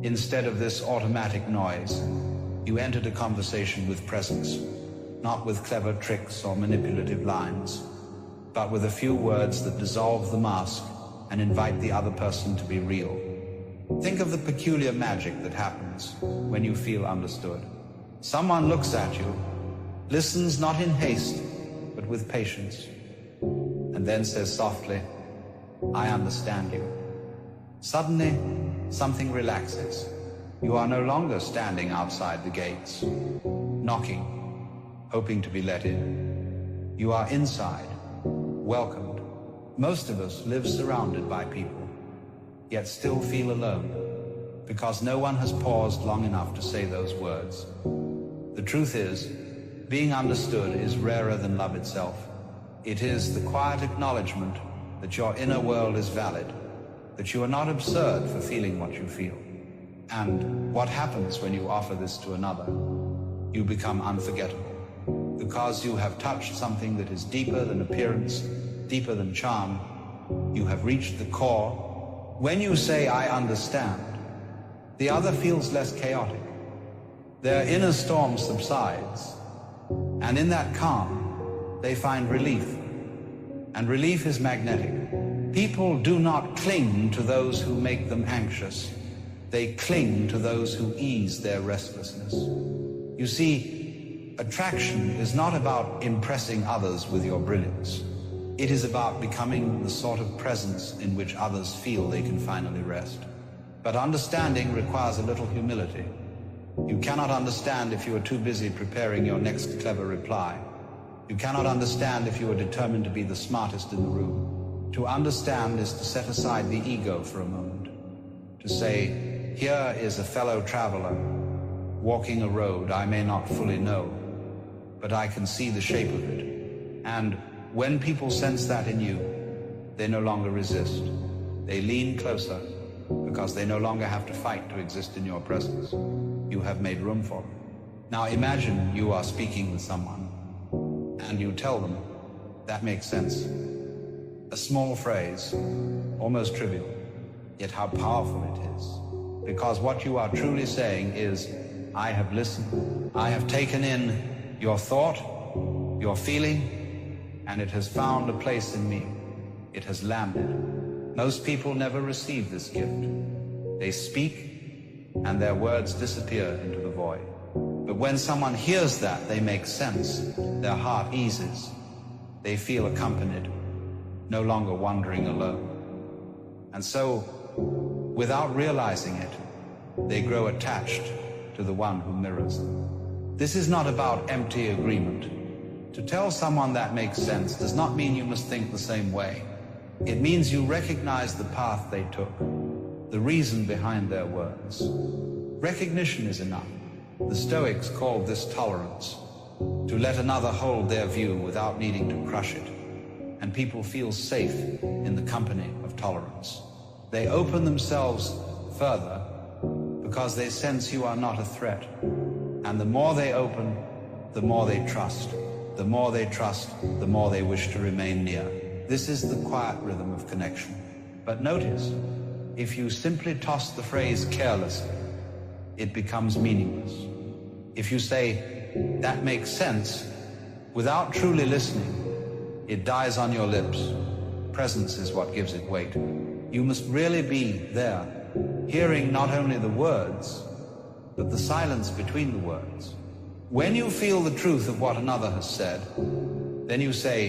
Instead of this automatic noise, you entered a conversation with presence, not with clever tricks or manipulative lines, but with a few words that dissolve the mask and invite the other person to be real. Think of the peculiar magic that happens when you feel understood. Someone looks at you, listens not in haste, but with patience, and then says softly, "I understand you." Suddenly, something relaxes. You are no longer standing outside the gates, knocking, hoping to be let in. You are inside, welcomed. Most of us live surrounded by people, yet still feel alone, because no one has paused long enough to say those words. The truth is, being understood is rarer than love itself. It is the quiet acknowledgement that your inner world is valid, that you are not absurd for feeling what you feel. And what happens when you offer this to another? You become unforgettable, because you have touched something that is deeper than appearance, deeper than charm. You have reached the core. When you say, "I understand," the other feels less chaotic. Their inner storm subsides, and in that calm, they find relief. And relief is magnetic. People do not cling to those who make them anxious. They cling to those who ease their restlessness. You see, attraction is not about impressing others with your brilliance. It is about becoming the sort of presence in which others feel they can finally rest. But understanding requires a little humility. You cannot understand if you are too busy preparing your next clever reply. You cannot understand if you are determined to be the smartest in the room. To understand is to set aside the ego for a moment. To say, "Here is a fellow traveler, walking a road I may not fully know, but I can see the shape of it." And when people sense that in you, they no longer resist. They lean closer, because they no longer have to fight to exist in your presence. You have made room for them. Now imagine you are speaking with someone, and you tell them, "That makes sense." A small phrase, almost trivial, yet how powerful it is. Because what you are truly saying is, "I have listened, I have taken in your thought, your feeling, and it has found a place in me. It has landed." Most people never receive this gift. They speak, and their words disappear into the void. But when someone hears that, they make sense. Their heart eases. They feel accompanied, no longer wandering alone. And so, without realizing it, they grow attached to the one who mirrors them. This is not about empty agreement. To tell someone that makes sense does not mean you must think the same way. It means you recognize the path they took, the reason behind their words. Recognition is enough. The Stoics called this tolerance, to let another hold their view without needing to crush it. And people feel safe in the company of tolerance. They open themselves further because they sense you are not a threat. And the more they open, the more they trust. The more they trust, the more they wish to remain near. This is the quiet rhythm of connection. But notice, if you simply toss the phrase carelessly, it becomes meaningless. If you say, "That makes sense," without truly listening, it dies on your lips. Presence is what gives it weight. You must really be there, hearing not only the words, but the silence between the words. When you feel the truth of what another has said, then you say,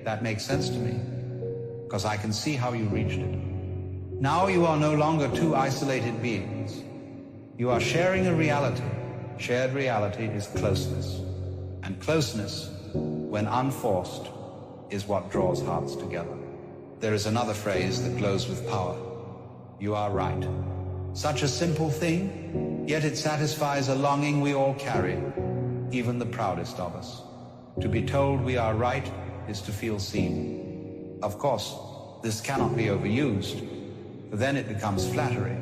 "That makes sense to me, because I can see how you reached it." Now you are no longer two isolated beings. You are sharing a reality. Shared reality is closeness. And closeness, when unforced, is what draws hearts together. There is another phrase that glows with power. You are right. Such a simple thing, yet it satisfies a longing we all carry, even the proudest of us. To be told we are right is to feel seen. Of course, this cannot be overused, for then it becomes flattery,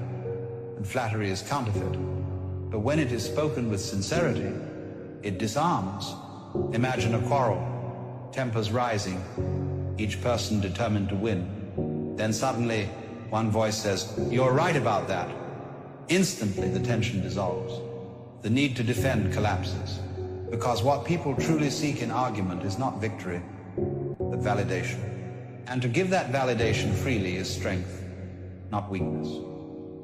and flattery is counterfeit. But when it is spoken with sincerity, it disarms. Imagine a quarrel, tempers rising, each person determined to win. Then suddenly, one voice says, "You're right about that," Instantly, the tension dissolves. The need to defend collapses. Because what people truly seek in argument is not victory, but validation. And to give that validation freely is strength, not weakness.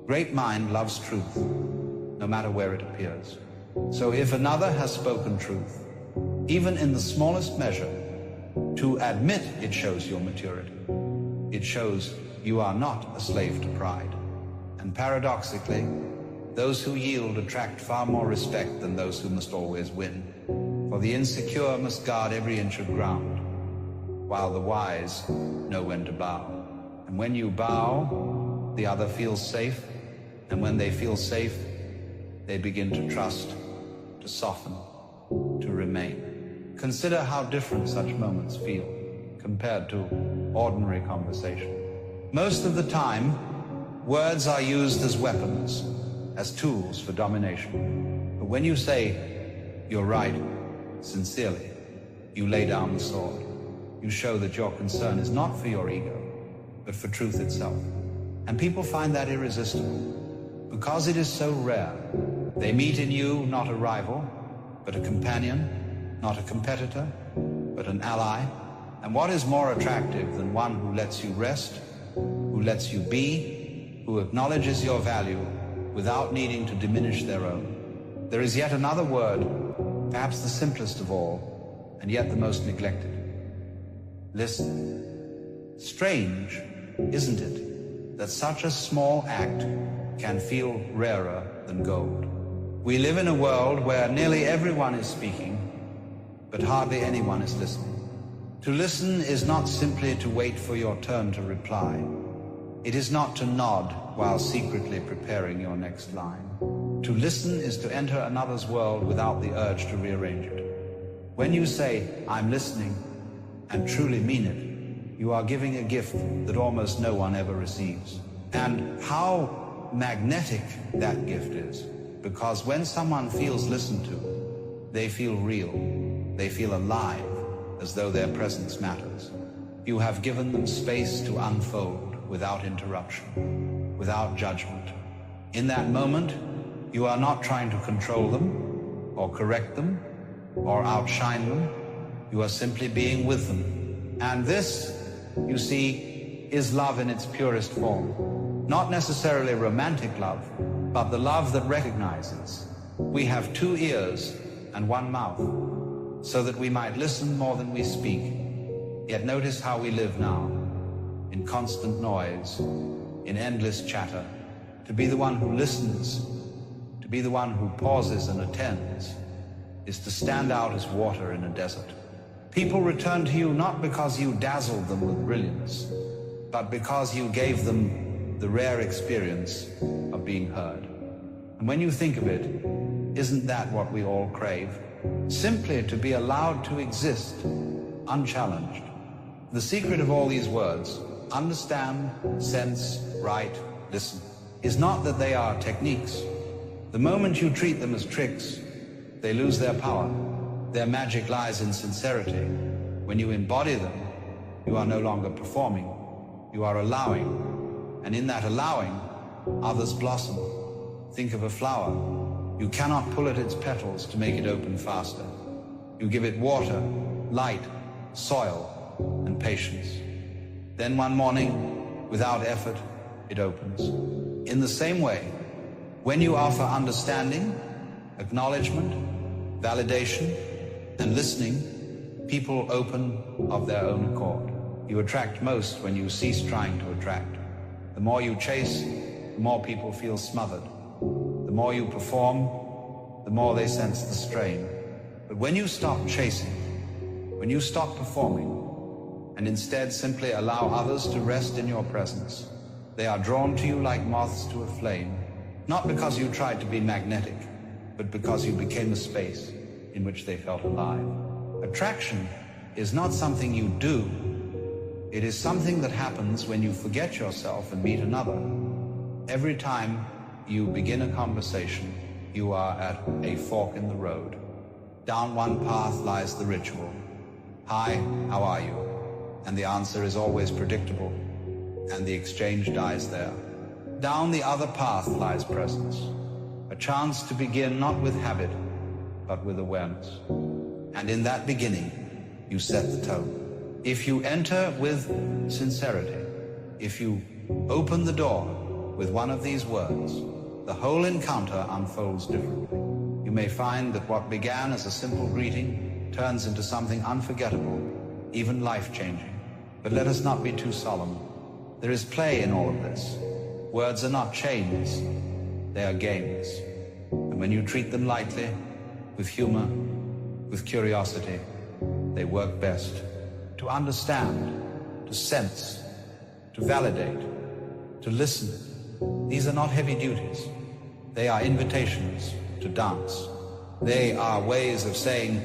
Great mind loves truth, no matter where it appears. So if another has spoken truth, even in the smallest measure, to admit it shows your maturity. It shows you are not a slave to pride. And paradoxically, those who yield attract far more respect than those who must always win. For the insecure must guard every inch of ground, while the wise know when to bow. And when you bow, the other feels safe, and when they feel safe, they begin to trust, to soften, to remain. Consider how different such moments feel compared to ordinary conversation. Most of the time, words are used as weapons, as tools for domination. But when you say, "You're right," sincerely, you lay down the sword. You show that your concern is not for your ego, but for truth itself. And people find that irresistible. Because it is so rare, they meet in you not a rival, but a companion, not a competitor, but an ally. And what is more attractive than one who lets you rest, who lets you be, who acknowledges your value without needing to diminish their own? There is yet another word, perhaps the simplest of all, and yet the most neglected. Listen. Strange, isn't it, that such a small act can feel rarer than gold? We live in a world where nearly everyone is speaking, but hardly anyone is listening. To listen is not simply to wait for your turn to reply. It is not to nod while secretly preparing your next line. To listen is to enter another's world without the urge to rearrange it. When you say, "I'm listening," and truly mean it, you are giving a gift that almost no one ever receives. And how magnetic that gift is, because when someone feels listened to, they feel real, they feel alive, as though their presence matters. You have given them space to unfold without interruption, without judgment. In that moment, you are not trying to control them, or correct them, or outshine them. You are simply being with them. And this, you see, is love in its purest form. Not necessarily romantic love, but the love that recognizes we have 2 ears and 1 mouth, so that we might listen more than we speak. Yet notice how we live now, in constant noise, in endless chatter. To be the one who listens, to be the one who pauses and attends, is to stand out as water in a desert. People return to you not because you dazzled them with brilliance, but because you gave them the rare experience of being heard. And when you think of it, isn't that what we all crave? Simply to be allowed to exist, unchallenged. The secret of all these words, understand, sense, write, listen, is not that they are techniques. The moment you treat them as tricks, they lose their power. Their magic lies in sincerity. When you embody them, you are no longer performing, you are allowing. And in that allowing, others blossom. Think of a flower. You cannot pull at its petals to make it open faster. You give it water, light, soil, and patience. Then one morning, without effort, it opens. In the same way, when you offer understanding, acknowledgement, validation, and listening, people open of their own accord. You attract most when you cease trying to attract. The more you chase, the more people feel smothered. The more you perform, the more they sense the strain. But when you stop chasing, when you stop performing, and instead simply allow others to rest in your presence, they are drawn to you like moths to a flame, not because you tried to be magnetic, but because you became a space in which they felt alive. Attraction is not something you do. It is something that happens when you forget yourself and meet another. Every time you begin a conversation, you are at a fork in the road. Down one path lies the ritual. Hi, how are you? And the answer is always predictable, and the exchange dies there. Down the other path lies presence, a chance to begin not with habit, but with awareness. And in that beginning, you set the tone. If you enter with sincerity, if you open the door with one of these words, the whole encounter unfolds differently. You may find that what began as a simple greeting turns into something unforgettable, even life-changing. But let us not be too solemn. There is play in all of this. Words are not chains, they are games. And when you treat them lightly, with humor, with curiosity, they work best. To understand, to sense, to validate, to listen, these are not heavy duties. They are invitations to dance. They are ways of saying,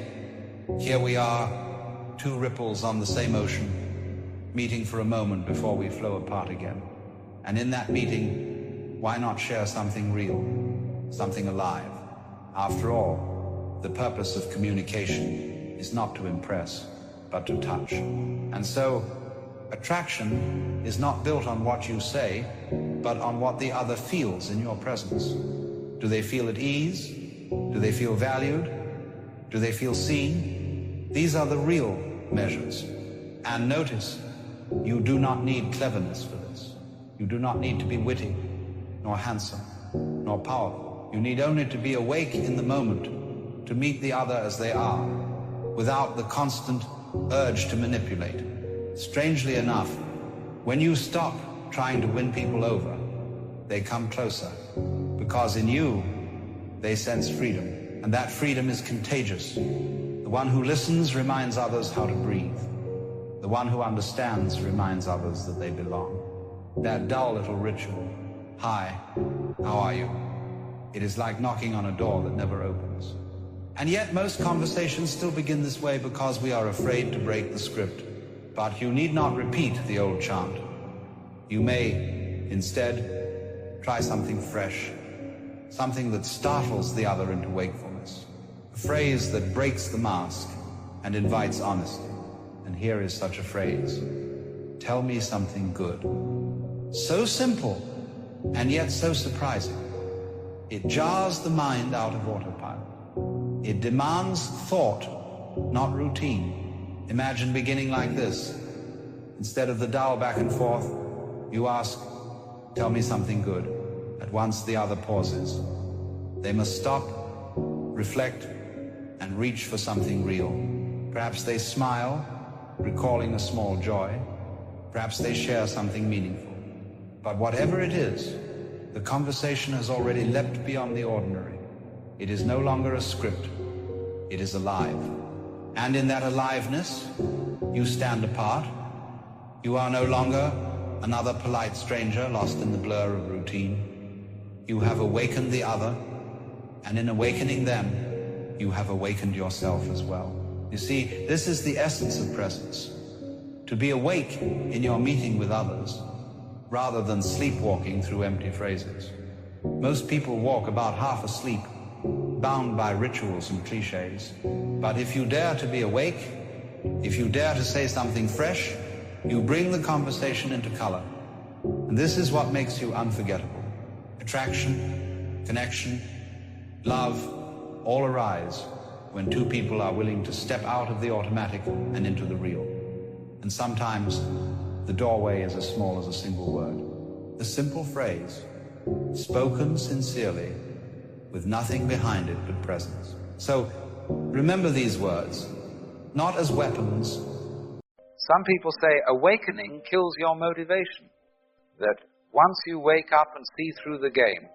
here we are, two ripples on the same ocean, meeting for a moment before we flow apart again. And in that meeting, why not share something real, something alive? After all, the purpose of communication is not to impress, but to touch. And so, attraction is not built on what you say, but on what the other feels in your presence. Do they feel at ease? Do they feel valued? Do they feel seen? These are the real measures. And notice, you do not need cleverness for this. You do not need to be witty, nor handsome, nor powerful. You need only to be awake in the moment, to meet the other as they are, without the constant urge to manipulate. Strangely enough, when you stop trying to win people over, they come closer, because in you, they sense freedom, and that freedom is contagious. The one who listens reminds others how to breathe. The one who understands reminds others that they belong. That dull little ritual, hi, how are you? It is like knocking on a door that never opens. And yet most conversations still begin this way because we are afraid to break the script. But you need not repeat the old chant. You may, instead, try something fresh, something that startles the other into wakefulness, a phrase that breaks the mask and invites honesty. And here is such a phrase: tell me something good. So simple, and yet so surprising. It jars the mind out of autopilot. It demands thought, not routine. Imagine beginning like this. Instead of the dull back and forth, you ask, tell me something good. At once the other pauses. They must stop, reflect, and reach for something real. Perhaps they smile, recalling a small joy. Perhaps they share something meaningful. But whatever it is, the conversation has already leapt beyond the ordinary. It is no longer a script. It is alive. And in that aliveness, you stand apart. You are no longer another polite stranger lost in the blur of routine. You have awakened the other, and in awakening them, you have awakened yourself as well. You see, this is the essence of presence. To be awake in your meeting with others, rather than sleepwalking through empty phrases. Most people walk about half asleep, bound by rituals and cliches. But if you dare to be awake, if you dare to say something fresh, you bring the conversation into color. And this is what makes you unforgettable. Attraction, connection, love, all arise when two people are willing to step out of the automatic and into the real. And sometimes the doorway is as small as a single word. A simple phrase, spoken sincerely, with nothing behind it but presence. So, remember these words, not as weapons. Some people say awakening kills your motivation. That once you wake up and see through the game,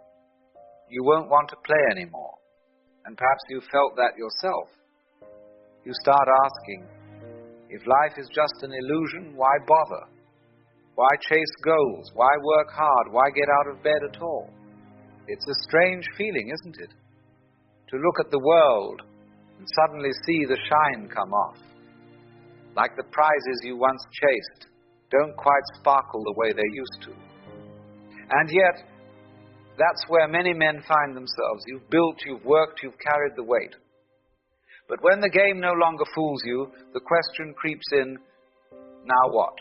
you won't want to play anymore. And perhaps you felt that yourself. You start asking, if life is just an illusion, why bother? Why chase goals? Why work hard? Why get out of bed at all? It's a strange feeling, isn't it? To look at the world and suddenly see the shine come off. Like the prizes you once chased don't quite sparkle the way they used to. And yet, that's where many men find themselves. You've built, you've worked, you've carried the weight. But when the game no longer fools you, the question creeps in, now what?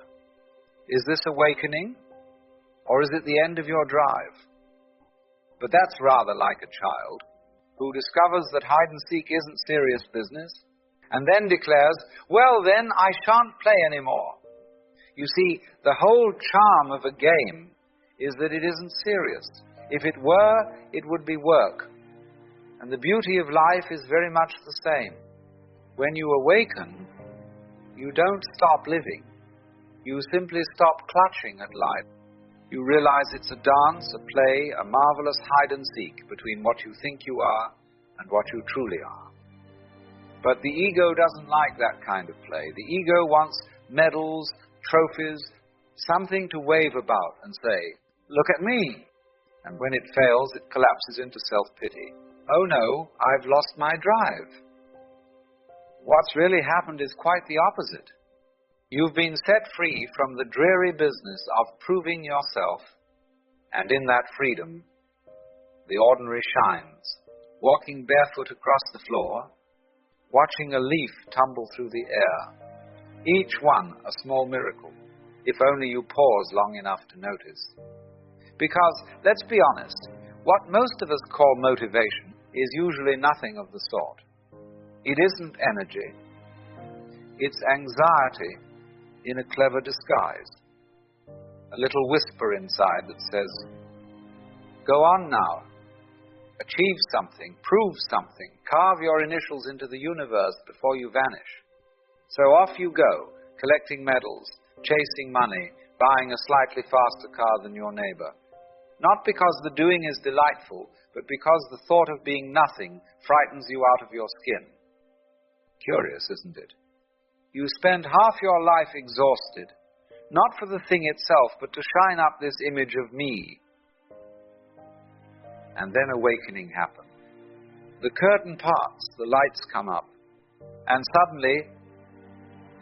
Is this awakening? Or is it the end of your drive? But that's rather like a child who discovers that hide-and-seek isn't serious business and then declares, well then, I shan't play anymore. You see, the whole charm of a game is that it isn't serious. If it were, it would be work. And the beauty of life is very much the same. When you awaken, you don't stop living. You simply stop clutching at life. You realize it's a dance, a play, a marvelous hide-and-seek between what you think you are and what you truly are. But the ego doesn't like that kind of play. The ego wants medals, trophies, something to wave about and say, look at me. And when it fails, it collapses into self-pity. Oh no, I've lost my drive. What's really happened is quite the opposite. You've been set free from the dreary business of proving yourself, and in that freedom, the ordinary shines, walking barefoot across the floor, watching a leaf tumble through the air, each one a small miracle, if only you pause long enough to notice. Because, let's be honest, what most of us call motivation is usually nothing of the sort. It isn't energy. It's anxiety in a clever disguise. A little whisper inside that says, go on now. Achieve something, prove something, carve your initials into the universe before you vanish. So off you go, collecting medals, chasing money, buying a slightly faster car than your neighbor. Not because the doing is delightful, but because the thought of being nothing frightens you out of your skin. Curious, isn't it? You spend half your life exhausted, not for the thing itself, but to shine up this image of me. And then awakening happens. The curtain parts, the lights come up, and suddenly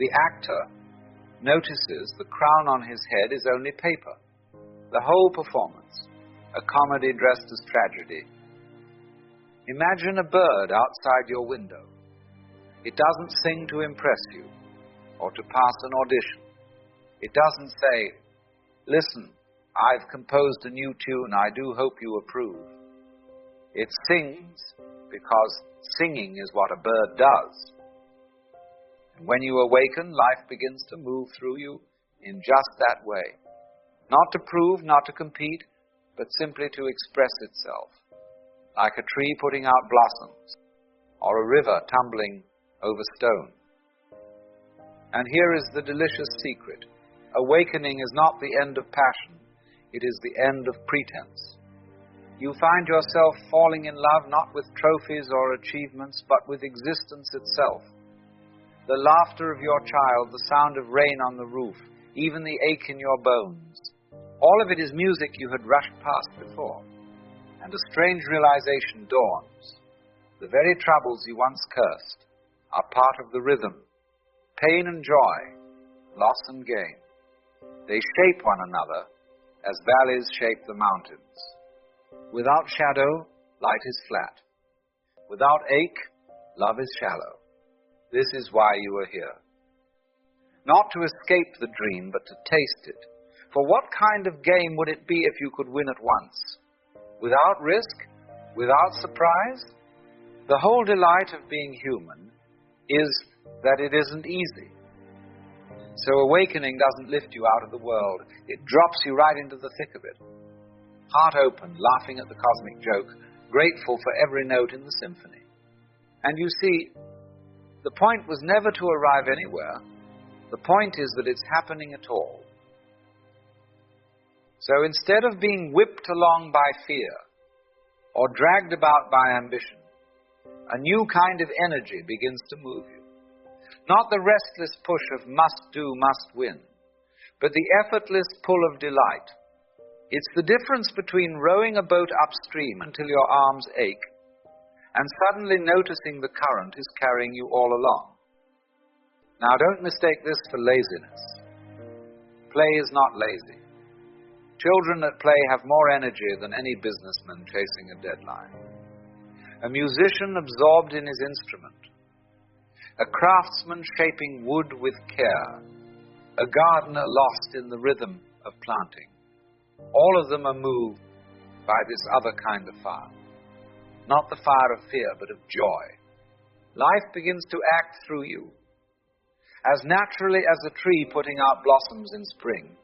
the actor notices the crown on his head is only paper. The whole performance, a comedy dressed as tragedy. Imagine a bird outside your window. It doesn't sing to impress you or to pass an audition. It doesn't say, listen, I've composed a new tune, I do hope you approve. It sings because singing is what a bird does. And when you awaken, life begins to move through you in just that way. Not to prove, not to compete, but simply to express itself. Like a tree putting out blossoms, or a river tumbling over stone. And here is the delicious secret. Awakening is not the end of passion, it is the end of pretense. You find yourself falling in love not with trophies or achievements, but with existence itself. The laughter of your child, the sound of rain on the roof, even the ache in your bones. All of it is music you had rushed past before. And a strange realization dawns. The very troubles you once cursed are part of the rhythm. Pain and joy, loss and gain. They shape one another as valleys shape the mountains. Without shadow, light is flat. Without ache, love is shallow. This is why you are here. Not to escape the dream, but to taste it. For what kind of game would it be if you could win at once? Without risk? Without surprise? The whole delight of being human is that it isn't easy. So awakening doesn't lift you out of the world. It drops you right into the thick of it. Heart open, laughing at the cosmic joke, grateful for every note in the symphony. And you see, the point was never to arrive anywhere. The point is that it's happening at all. So instead of being whipped along by fear or dragged about by ambition, a new kind of energy begins to move you. Not the restless push of must do, must win, but the effortless pull of delight. It's the difference between rowing a boat upstream until your arms ache and suddenly noticing the current is carrying you all along. Now don't mistake this for laziness. Play is not lazy. Children at play have more energy than any businessman chasing a deadline. A musician absorbed in his instrument. A craftsman shaping wood with care. A gardener lost in the rhythm of planting. All of them are moved by this other kind of fire. Not the fire of fear, but of joy. Life begins to act through you, as naturally as a tree putting out blossoms in spring.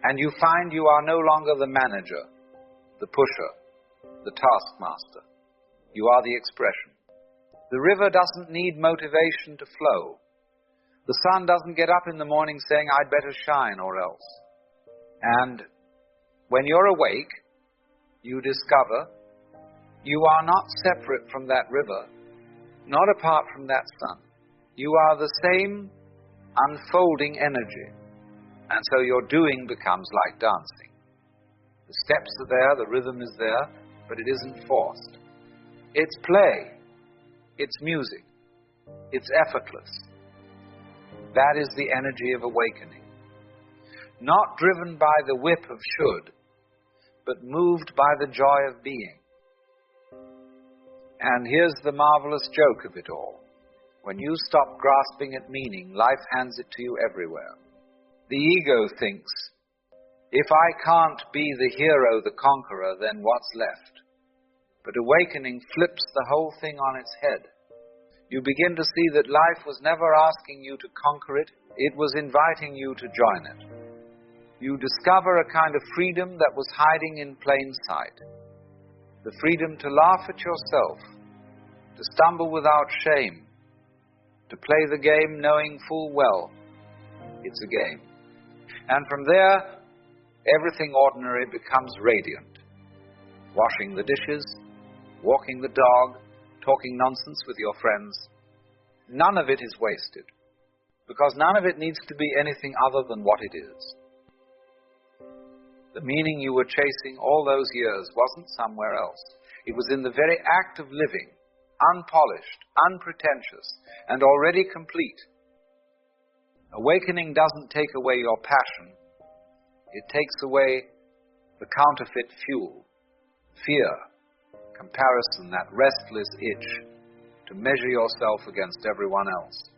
And you find you are no longer the manager, the pusher, the taskmaster. You are the expression. The river doesn't need motivation to flow. The sun doesn't get up in the morning saying, I'd better shine or else. And when you're awake, you discover you are not separate from that river, not apart from that sun. You are the same unfolding energy. And so your doing becomes like dancing. The steps are there, the rhythm is there, but it isn't forced. It's play. It's music. It's effortless. That is the energy of awakening. Not driven by the whip of should, but moved by the joy of being. And here's the marvelous joke of it all. When you stop grasping at meaning, life hands it to you everywhere. The ego thinks, if I can't be the hero, the conqueror, then what's left? But awakening flips the whole thing on its head. You begin to see that life was never asking you to conquer it, it was inviting you to join it. You discover a kind of freedom that was hiding in plain sight. The freedom to laugh at yourself, to stumble without shame, to play the game knowing full well it's a game. And from there, everything ordinary becomes radiant. Washing the dishes, walking the dog, talking nonsense with your friends. None of it is wasted, because none of it needs to be anything other than what it is. The meaning you were chasing all those years wasn't somewhere else. It was in the very act of living, unpolished, unpretentious, and already complete. Awakening doesn't take away your passion. It takes away the counterfeit fuel, fear, comparison, that restless itch to measure yourself against everyone else.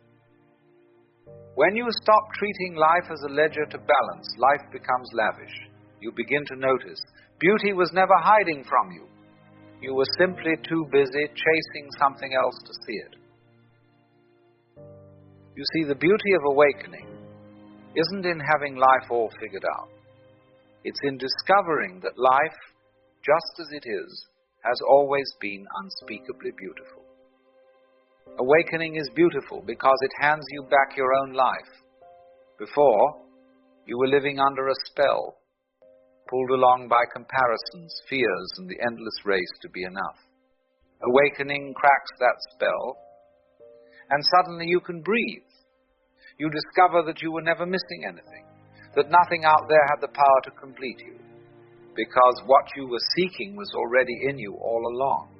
When you stop treating life as a ledger to balance, life becomes lavish. You begin to notice beauty was never hiding from you. You were simply too busy chasing something else to see it. You see, the beauty of awakening isn't in having life all figured out. It's in discovering that life, just as it is, has always been unspeakably beautiful. Awakening is beautiful because it hands you back your own life. Before, you were living under a spell, pulled along by comparisons, fears, and the endless race to be enough. Awakening cracks that spell, and suddenly you can breathe. You discover that you were never missing anything, that nothing out there had the power to complete you, because what you were seeking was already in you all along.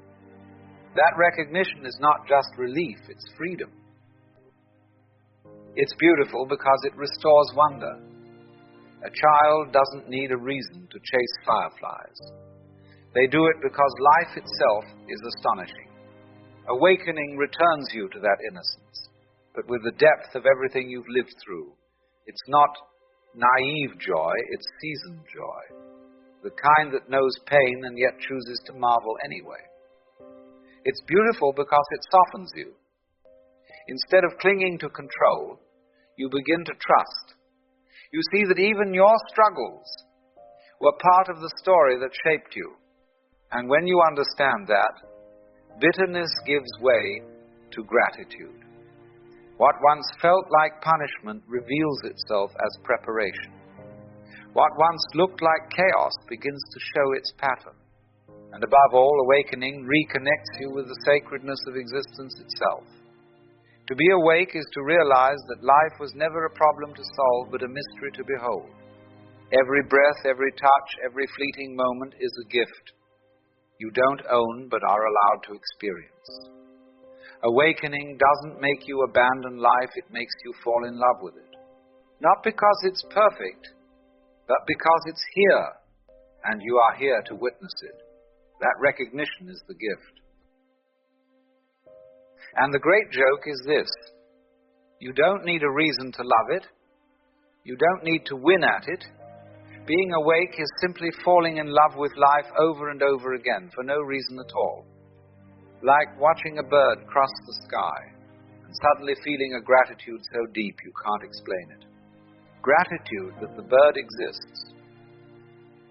That recognition is not just relief, it's freedom. It's beautiful because it restores wonder. A child doesn't need a reason to chase fireflies. They do it because life itself is astonishing. Awakening returns you to that innocence, but with the depth of everything you've lived through. It's not naive joy, it's seasoned joy. The kind that knows pain and yet chooses to marvel anyway. It's beautiful because it softens you. Instead of clinging to control, you begin to trust. You see that even your struggles were part of the story that shaped you. And when you understand that, bitterness gives way to gratitude. What once felt like punishment reveals itself as preparation. What once looked like chaos begins to show its pattern. And above all, awakening reconnects you with the sacredness of existence itself. To be awake is to realize that life was never a problem to solve, but a mystery to behold. Every breath, every touch, every fleeting moment is a gift you don't own but are allowed to experience. Awakening doesn't make you abandon life, it makes you fall in love with it. Not because it's perfect, but because it's here, and you are here to witness it. That recognition is the gift. And the great joke is this: you don't need a reason to love it. You don't need to win at it. Being awake is simply falling in love with life over and over again for no reason at all. Like watching a bird cross the sky and suddenly feeling a gratitude so deep you can't explain it. Gratitude that the bird exists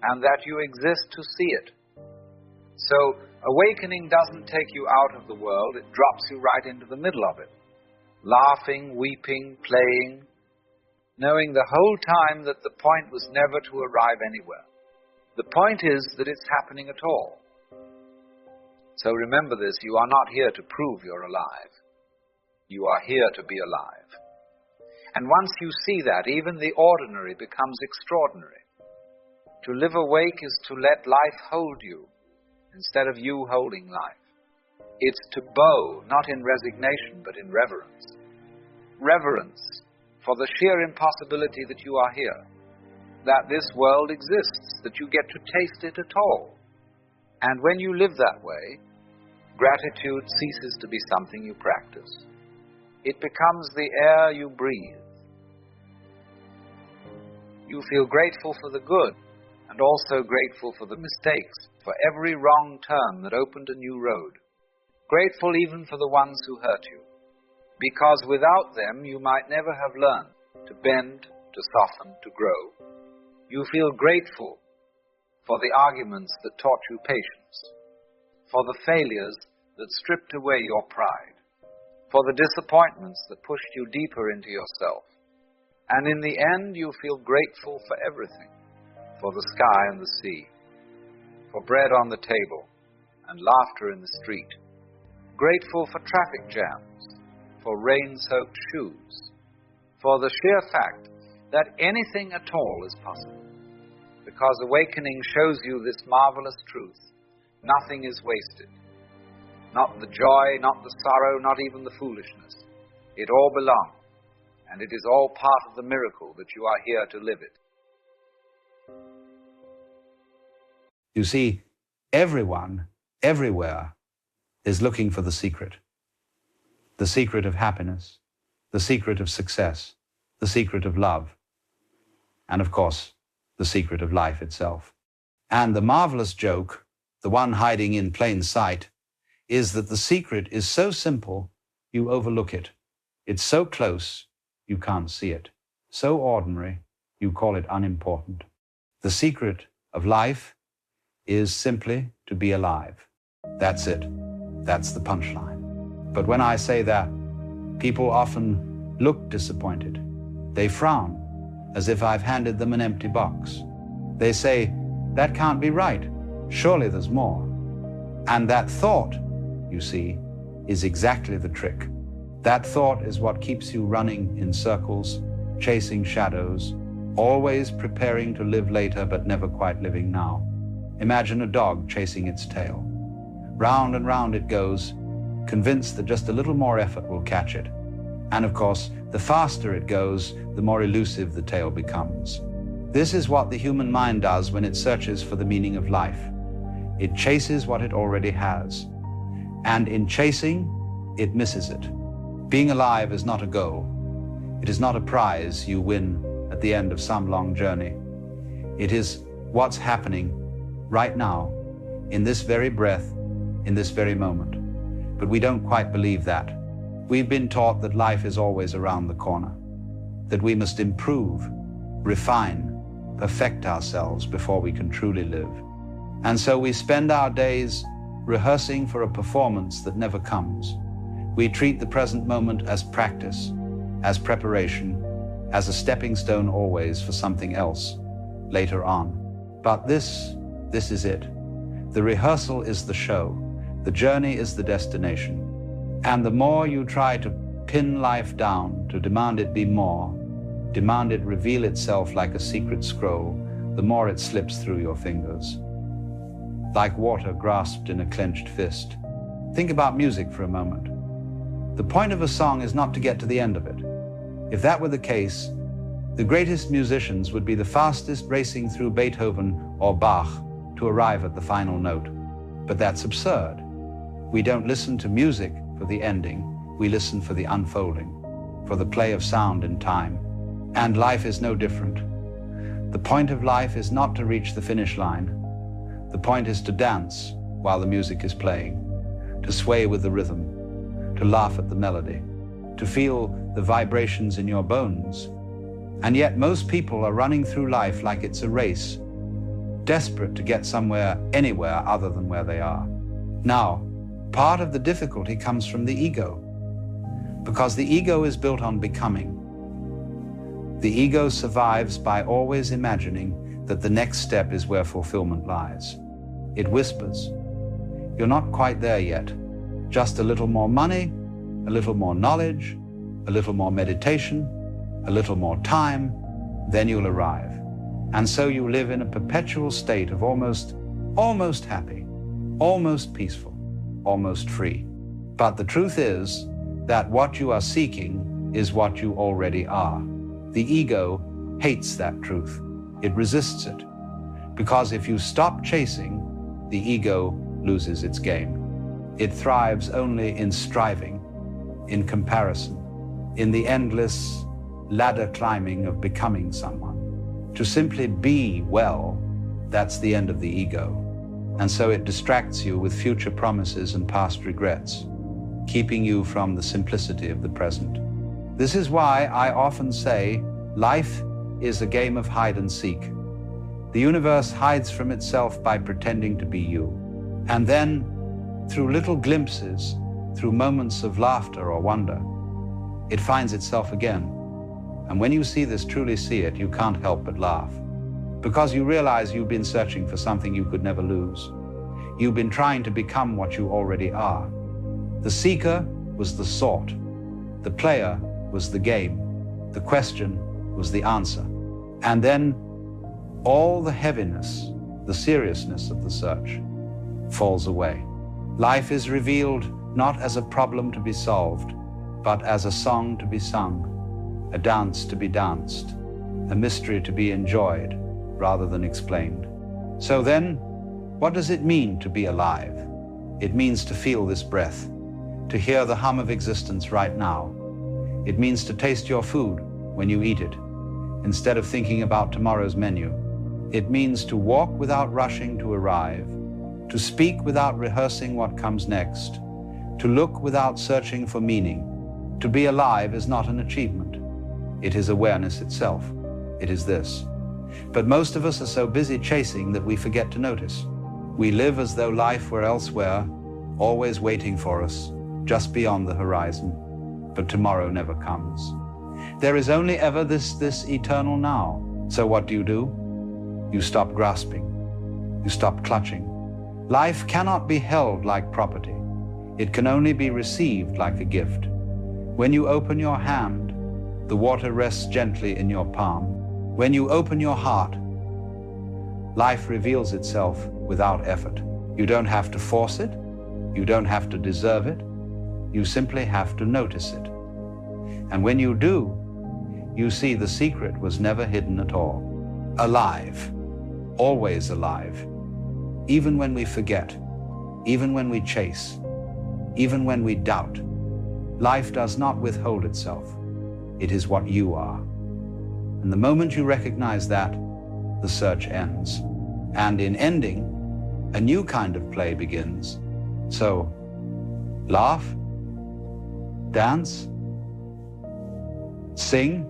and that you exist to see it. So awakening doesn't take you out of the world, it drops you right into the middle of it. Laughing, weeping, playing, knowing the whole time that the point was never to arrive anywhere. The point is that it's happening at all. So remember this, you are not here to prove you're alive. You are here to be alive. And once you see that, even the ordinary becomes extraordinary. To live awake is to let life hold you, instead of you holding life. It's to bow, not in resignation, but in reverence. Reverence for the sheer impossibility that you are here, that this world exists, that you get to taste it at all. And when you live that way, gratitude ceases to be something you practice. It becomes the air you breathe. You feel grateful for the good, and also grateful for the mistakes, for every wrong turn that opened a new road. Grateful even for the ones who hurt you, because without them you might never have learned to bend, to soften, to grow. You feel grateful for the arguments that taught you patience, for the failures that stripped away your pride, for the disappointments that pushed you deeper into yourself. And in the end, you feel grateful for everything, for the sky and the sea, for bread on the table and laughter in the street, grateful for traffic jams, for rain-soaked shoes, for the sheer fact that anything at all is possible, because awakening shows you this marvelous truth. Nothing is wasted. Not the joy, not the sorrow, not even the foolishness. It all belongs, and it is all part of the miracle that you are here to live it. You see, everyone, everywhere, is looking for the secret of happiness, the secret of success, the secret of love, and of course, the secret of life itself. And the marvelous joke, the one hiding in plain sight, is that the secret is so simple, you overlook it. It's so close, you can't see it. So ordinary, you call it unimportant. The secret of life is simply to be alive. That's it. That's the punchline. But when I say that, people often look disappointed. They frown, as if I've handed them an empty box. They say, that can't be right. Surely there's more. And that thought, you see, is exactly the trick. That thought is what keeps you running in circles, chasing shadows, always preparing to live later but never quite living now. Imagine a dog chasing its tail. Round and round it goes, convinced that just a little more effort will catch it. And of course, the faster it goes, the more elusive the tail becomes. This is what the human mind does when it searches for the meaning of life. It chases what it already has. And in chasing, it misses it. Being alive is not a goal. It is not a prize you win at the end of some long journey. It is what's happening right now, in this very breath, in this very moment. But we don't quite believe that. We've been taught that life is always around the corner, that we must improve, refine, perfect ourselves before we can truly live. And so we spend our days rehearsing for a performance that never comes. We treat the present moment as practice, as preparation, as a stepping stone always for something else later on. But this is it. The rehearsal is the show. The journey is the destination. And the more you try to pin life down, to demand it be more, demand it reveal itself like a secret scroll, the more it slips through your fingers. Like water grasped in a clenched fist. Think about music for a moment. The point of a song is not to get to the end of it. If that were the case, the greatest musicians would be the fastest racing through Beethoven or Bach to arrive at the final note. But that's absurd. We don't listen to music for the ending. We listen for the unfolding, for the play of sound in time. And life is no different. The point of life is not to reach the finish line. The point is to dance while the music is playing, to sway with the rhythm, to laugh at the melody, to feel the vibrations in your bones. And yet most people are running through life like it's a race, desperate to get somewhere, anywhere other than where they are. Now, part of the difficulty comes from the ego, because the ego is built on becoming. The ego survives by always imagining that the next step is where fulfillment lies. It whispers, "You're not quite there yet. Just a little more money, a little more knowledge, a little more meditation, a little more time, then you'll arrive." And so you live in a perpetual state of almost happy, almost peaceful, almost free. But the truth is that what you are seeking is what you already are. The ego hates that truth. It resists it. Because if you stop chasing, the ego loses its game. It thrives only in striving, in comparison, in the endless ladder climbing of becoming someone. To simply be well, that's the end of the ego. And so it distracts you with future promises and past regrets, keeping you from the simplicity of the present. This is why I often say life is a game of hide and seek. The universe hides from itself by pretending to be you. And then, through little glimpses, through moments of laughter or wonder, it finds itself again. And when you truly see it, you can't help but laugh. Because you realize you've been searching for something you could never lose. You've been trying to become what you already are. The seeker was the sought. The player was the game. The question was the answer. And then all the heaviness, the seriousness of the search falls away. Life is revealed not as a problem to be solved, but as a song to be sung, a dance to be danced, a mystery to be enjoyed rather than explained. So then, what does it mean to be alive? It means to feel this breath, to hear the hum of existence right now. It means to taste your food when you eat it, instead of thinking about tomorrow's menu. It means to walk without rushing to arrive, to speak without rehearsing what comes next, to look without searching for meaning. To be alive is not an achievement. It is awareness itself. It is this. But most of us are so busy chasing that we forget to notice. We live as though life were elsewhere, always waiting for us, just beyond the horizon. But tomorrow never comes. There is only ever this eternal now. So what do? You stop grasping. You stop clutching. Life cannot be held like property. It can only be received like a gift. When you open your hand, the water rests gently in your palm. When you open your heart, life reveals itself without effort. You don't have to force it. You don't have to deserve it. You simply have to notice it. And when you do, you see the secret was never hidden at all. Alive, always alive. Even when we forget, even when we chase, even when we doubt, life does not withhold itself. It is what you are. And the moment you recognize that, the search ends. And in ending, a new kind of play begins. So, laugh, dance, sing,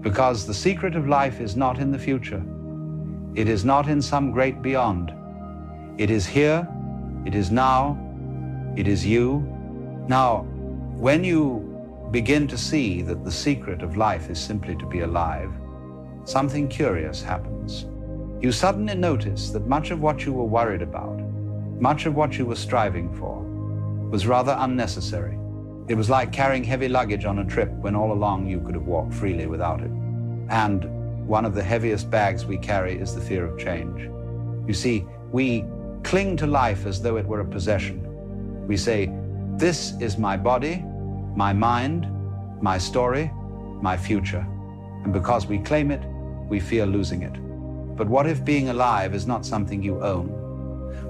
because the secret of life is not in the future. It is not in some great beyond. It is here, it is now, it is you. Now, when you begin to see that the secret of life is simply to be alive, something curious happens. You suddenly notice that much of what you were worried about, much of what you were striving for, was rather unnecessary. It was like carrying heavy luggage on a trip when all along you could have walked freely without it. And one of the heaviest bags we carry is the fear of change. You see, we cling to life as though it were a possession. We say, this is my body, my mind, my story, my future. And because we claim it, we fear losing it. But what if being alive is not something you own?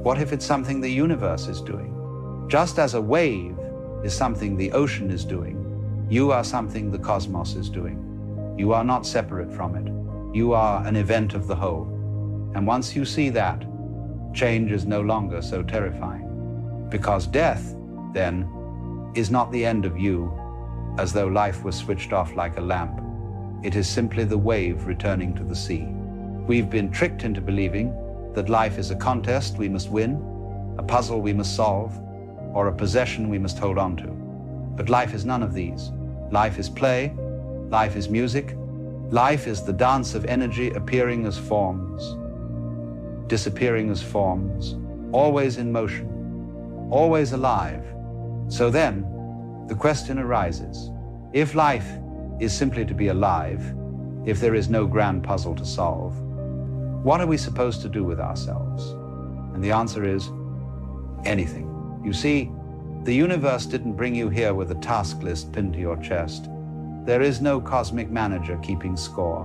What if it's something the universe is doing? Just as a wave is something the ocean is doing, you are something the cosmos is doing. You are not separate from it. You are an event of the whole. And once you see that, change is no longer so terrifying. Because death, then, is not the end of you, as though life was switched off like a lamp. It is simply the wave returning to the sea. We've been tricked into believing that life is a contest we must win, a puzzle we must solve, or a possession we must hold on to. But life is none of these. Life is play, life is music, life is the dance of energy appearing as forms, disappearing as forms, always in motion, always alive. So then, the question arises, if life is simply to be alive, if there is no grand puzzle to solve, what are we supposed to do with ourselves? And the answer is, anything. You see, the universe didn't bring you here with a task list pinned to your chest. There is no cosmic manager keeping score,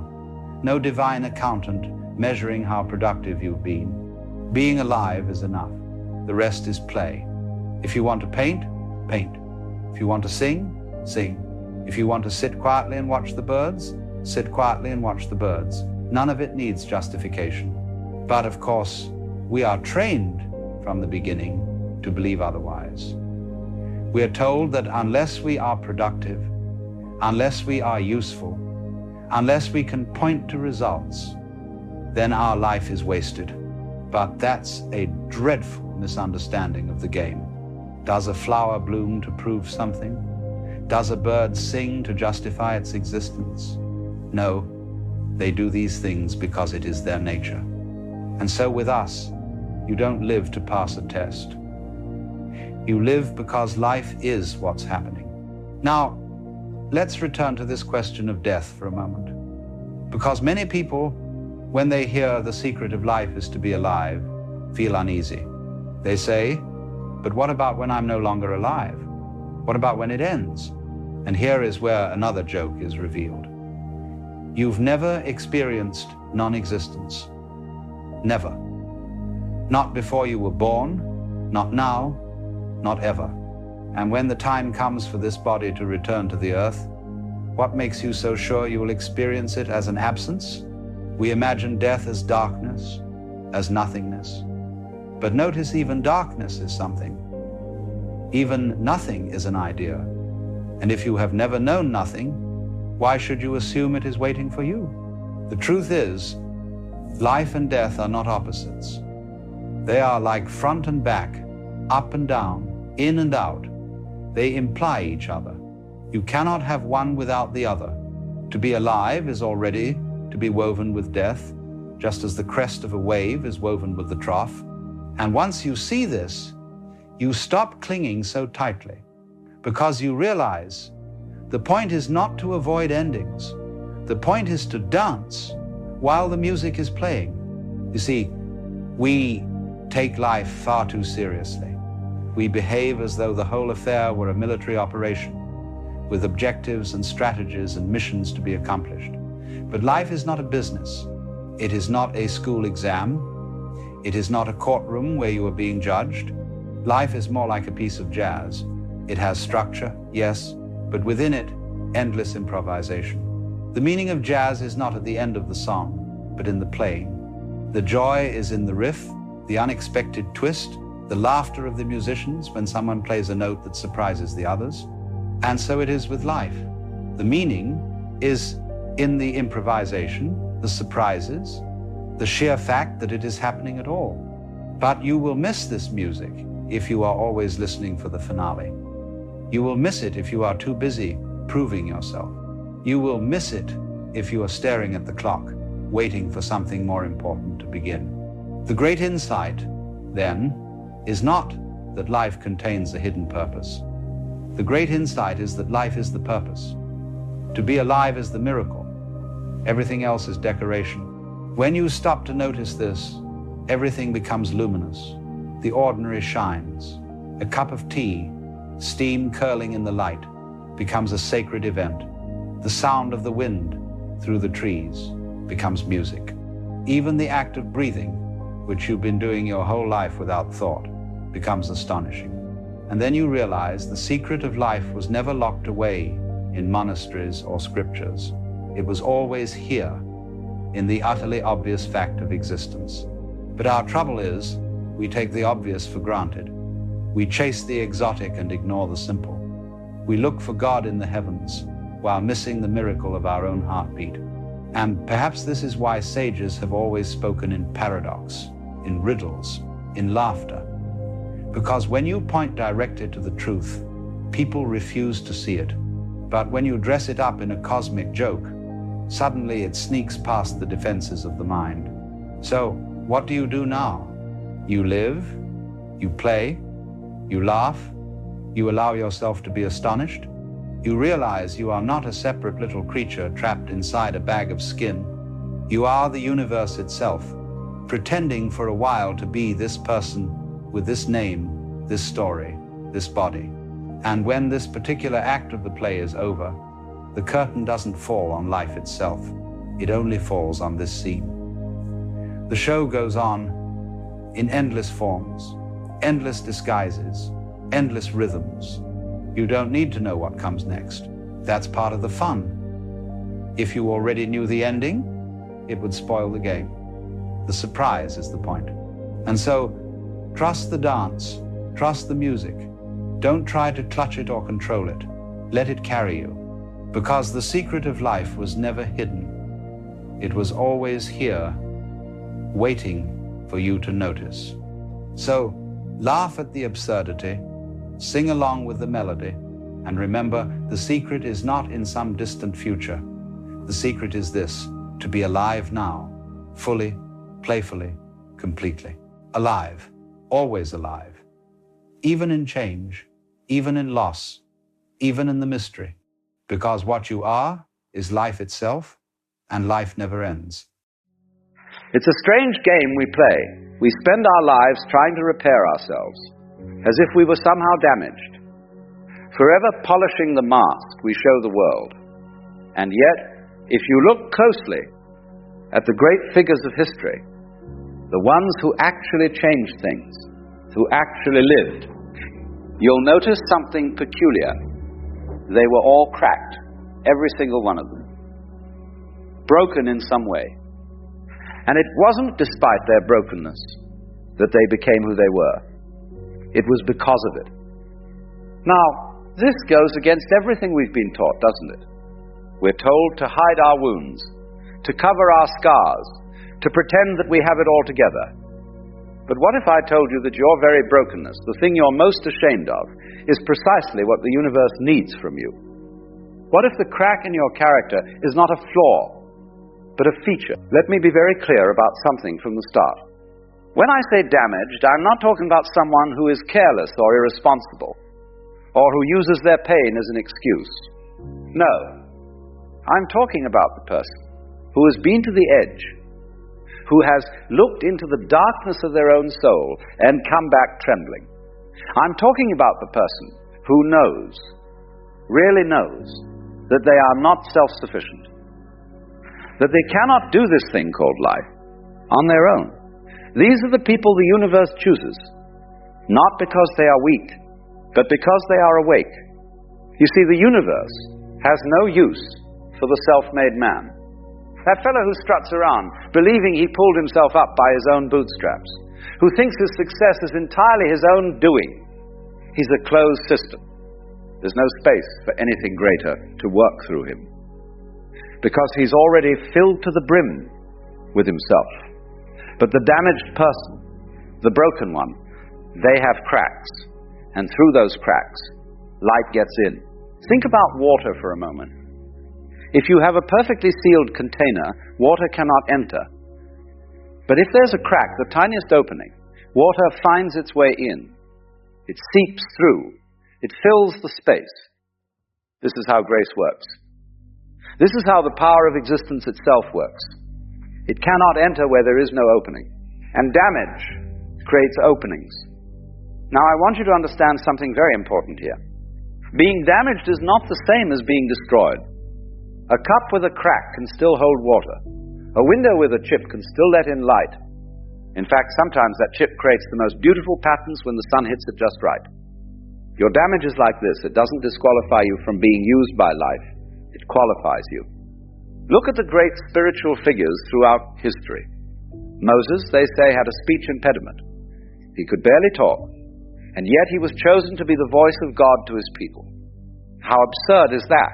no divine accountant measuring how productive you've been. Being alive is enough. The rest is play. If you want to paint, paint. If you want to sing, sing. If you want to sit quietly and watch the birds, sit quietly and watch the birds. None of it needs justification. But of course, we are trained from the beginning to believe otherwise. We are told that unless we are productive, unless we are useful, unless we can point to results, then our life is wasted. But that's a dreadful misunderstanding of the game. Does a flower bloom to prove something? Does a bird sing to justify its existence? No, they do these things because it is their nature. And so with us, you don't live to pass a test. You live because life is what's happening. Now, let's return to this question of death for a moment. Because many people, when they hear the secret of life is to be alive, feel uneasy. They say, but what about when I'm no longer alive? What about when it ends? And here is where another joke is revealed. You've never experienced non-existence. Never. Not before you were born, not now, not ever. And when the time comes for this body to return to the earth, what makes you so sure you will experience it as an absence? We imagine death as darkness, as nothingness. But notice even darkness is something. Even nothing is an idea. And if you have never known nothing, why should you assume it is waiting for you? The truth is, life and death are not opposites. They are like front and back, up and down, in and out. They imply each other. You cannot have one without the other. To be alive is already to be woven with death, just as the crest of a wave is woven with the trough. And once you see this, you stop clinging so tightly, because you realize the point is not to avoid endings. The point is to dance while the music is playing. You see, we take life far too seriously. We behave as though the whole affair were a military operation, with objectives and strategies and missions to be accomplished. But life is not a business. It is not a school exam. It is not a courtroom where you are being judged. Life is more like a piece of jazz. It has structure, yes, but within it, endless improvisation. The meaning of jazz is not at the end of the song, but in the playing. The joy is in the riff, the unexpected twist, the laughter of the musicians when someone plays a note that surprises the others. And so it is with life. The meaning is in the improvisation, the surprises, the sheer fact that it is happening at all. But you will miss this music if you are always listening for the finale. You will miss it if you are too busy proving yourself. You will miss it if you are staring at the clock, waiting for something more important to begin. The great insight, then, is not that life contains a hidden purpose. The great insight is that life is the purpose. To be alive is the miracle. Everything else is decoration. When you stop to notice this, everything becomes luminous. The ordinary shines. A cup of tea, steam curling in the light, becomes a sacred event. The sound of the wind through the trees becomes music. Even the act of breathing, which you've been doing your whole life without thought, becomes astonishing. And then you realize the secret of life was never locked away in monasteries or scriptures. It was always here, in the utterly obvious fact of existence. But our trouble is, we take the obvious for granted. We chase the exotic and ignore the simple. We look for God in the heavens while missing the miracle of our own heartbeat. And perhaps this is why sages have always spoken in paradox, in riddles, in laughter. Because when you point directly to the truth, people refuse to see it. But when you dress it up in a cosmic joke, suddenly it sneaks past the defenses of the mind. So, what do you do now? You live, you play, you laugh, you allow yourself to be astonished. You realize you are not a separate little creature trapped inside a bag of skin. You are the universe itself, pretending for a while to be this person with this name, this story, this body. And when this particular act of the play is over, the curtain doesn't fall on life itself. It only falls on this scene. The show goes on in endless forms, endless disguises, endless rhythms. You don't need to know what comes next. That's part of the fun. If you already knew the ending, it would spoil the game. The surprise is the point. And so, trust the dance, trust the music. Don't try to clutch it or control it. Let it carry you. Because the secret of life was never hidden. It was always here, waiting for you to notice. So, laugh at the absurdity, sing along with the melody, and remember, the secret is not in some distant future. The secret is this: to be alive now, fully, playfully, completely. Alive, always alive. Even in change, even in loss, even in the mystery. Because what you are is life itself, and life never ends. It's a strange game we play. We spend our lives trying to repair ourselves, as if we were somehow damaged. Forever polishing the mask we show the world. And yet, if you look closely at the great figures of history, the ones who actually changed things, who actually lived, you'll notice something peculiar. They were all cracked, every single one of them. Broken in some way. And it wasn't despite their brokenness that they became who they were. It was because of it. Now, this goes against everything we've been taught, doesn't it? We're told to hide our wounds, to cover our scars, to pretend that we have it all together. But what if I told you that your very brokenness, the thing you're most ashamed of, is precisely what the universe needs from you? What if the crack in your character is not a flaw, but a feature? Let me be very clear about something from the start. When I say damaged, I'm not talking about someone who is careless or irresponsible, or who uses their pain as an excuse. No. I'm talking about the person who has been to the edge, who has looked into the darkness of their own soul and come back trembling. I'm talking about the person who knows, really knows, that they are not self-sufficient, that they cannot do this thing called life on their own. These are the people the universe chooses, not because they are weak, but because they are awake. You see, the universe has no use for the self-made man. That fellow who struts around, believing he pulled himself up by his own bootstraps, who thinks his success is entirely his own doing. He's a closed system. There's no space for anything greater to work through him, because he's already filled to the brim with himself. But the damaged person, the broken one, they have cracks, and through those cracks, light gets in. Think about water for a moment. If you have a perfectly sealed container, water cannot enter. But if there's a crack, the tiniest opening, water finds its way in. It seeps through. It fills the space. This is how grace works. This is how the power of existence itself works. It cannot enter where there is no opening. And damage creates openings. Now I want you to understand something very important here. Being damaged is not the same as being destroyed. A cup with a crack can still hold water. A window with a chip can still let in light. In fact, sometimes that chip creates the most beautiful patterns when the sun hits it just right. Your damage is like this. It doesn't disqualify you from being used by life. It qualifies you. Look at the great spiritual figures throughout history. Moses, they say, had a speech impediment. He could barely talk, and yet he was chosen to be the voice of God to his people. How absurd is that?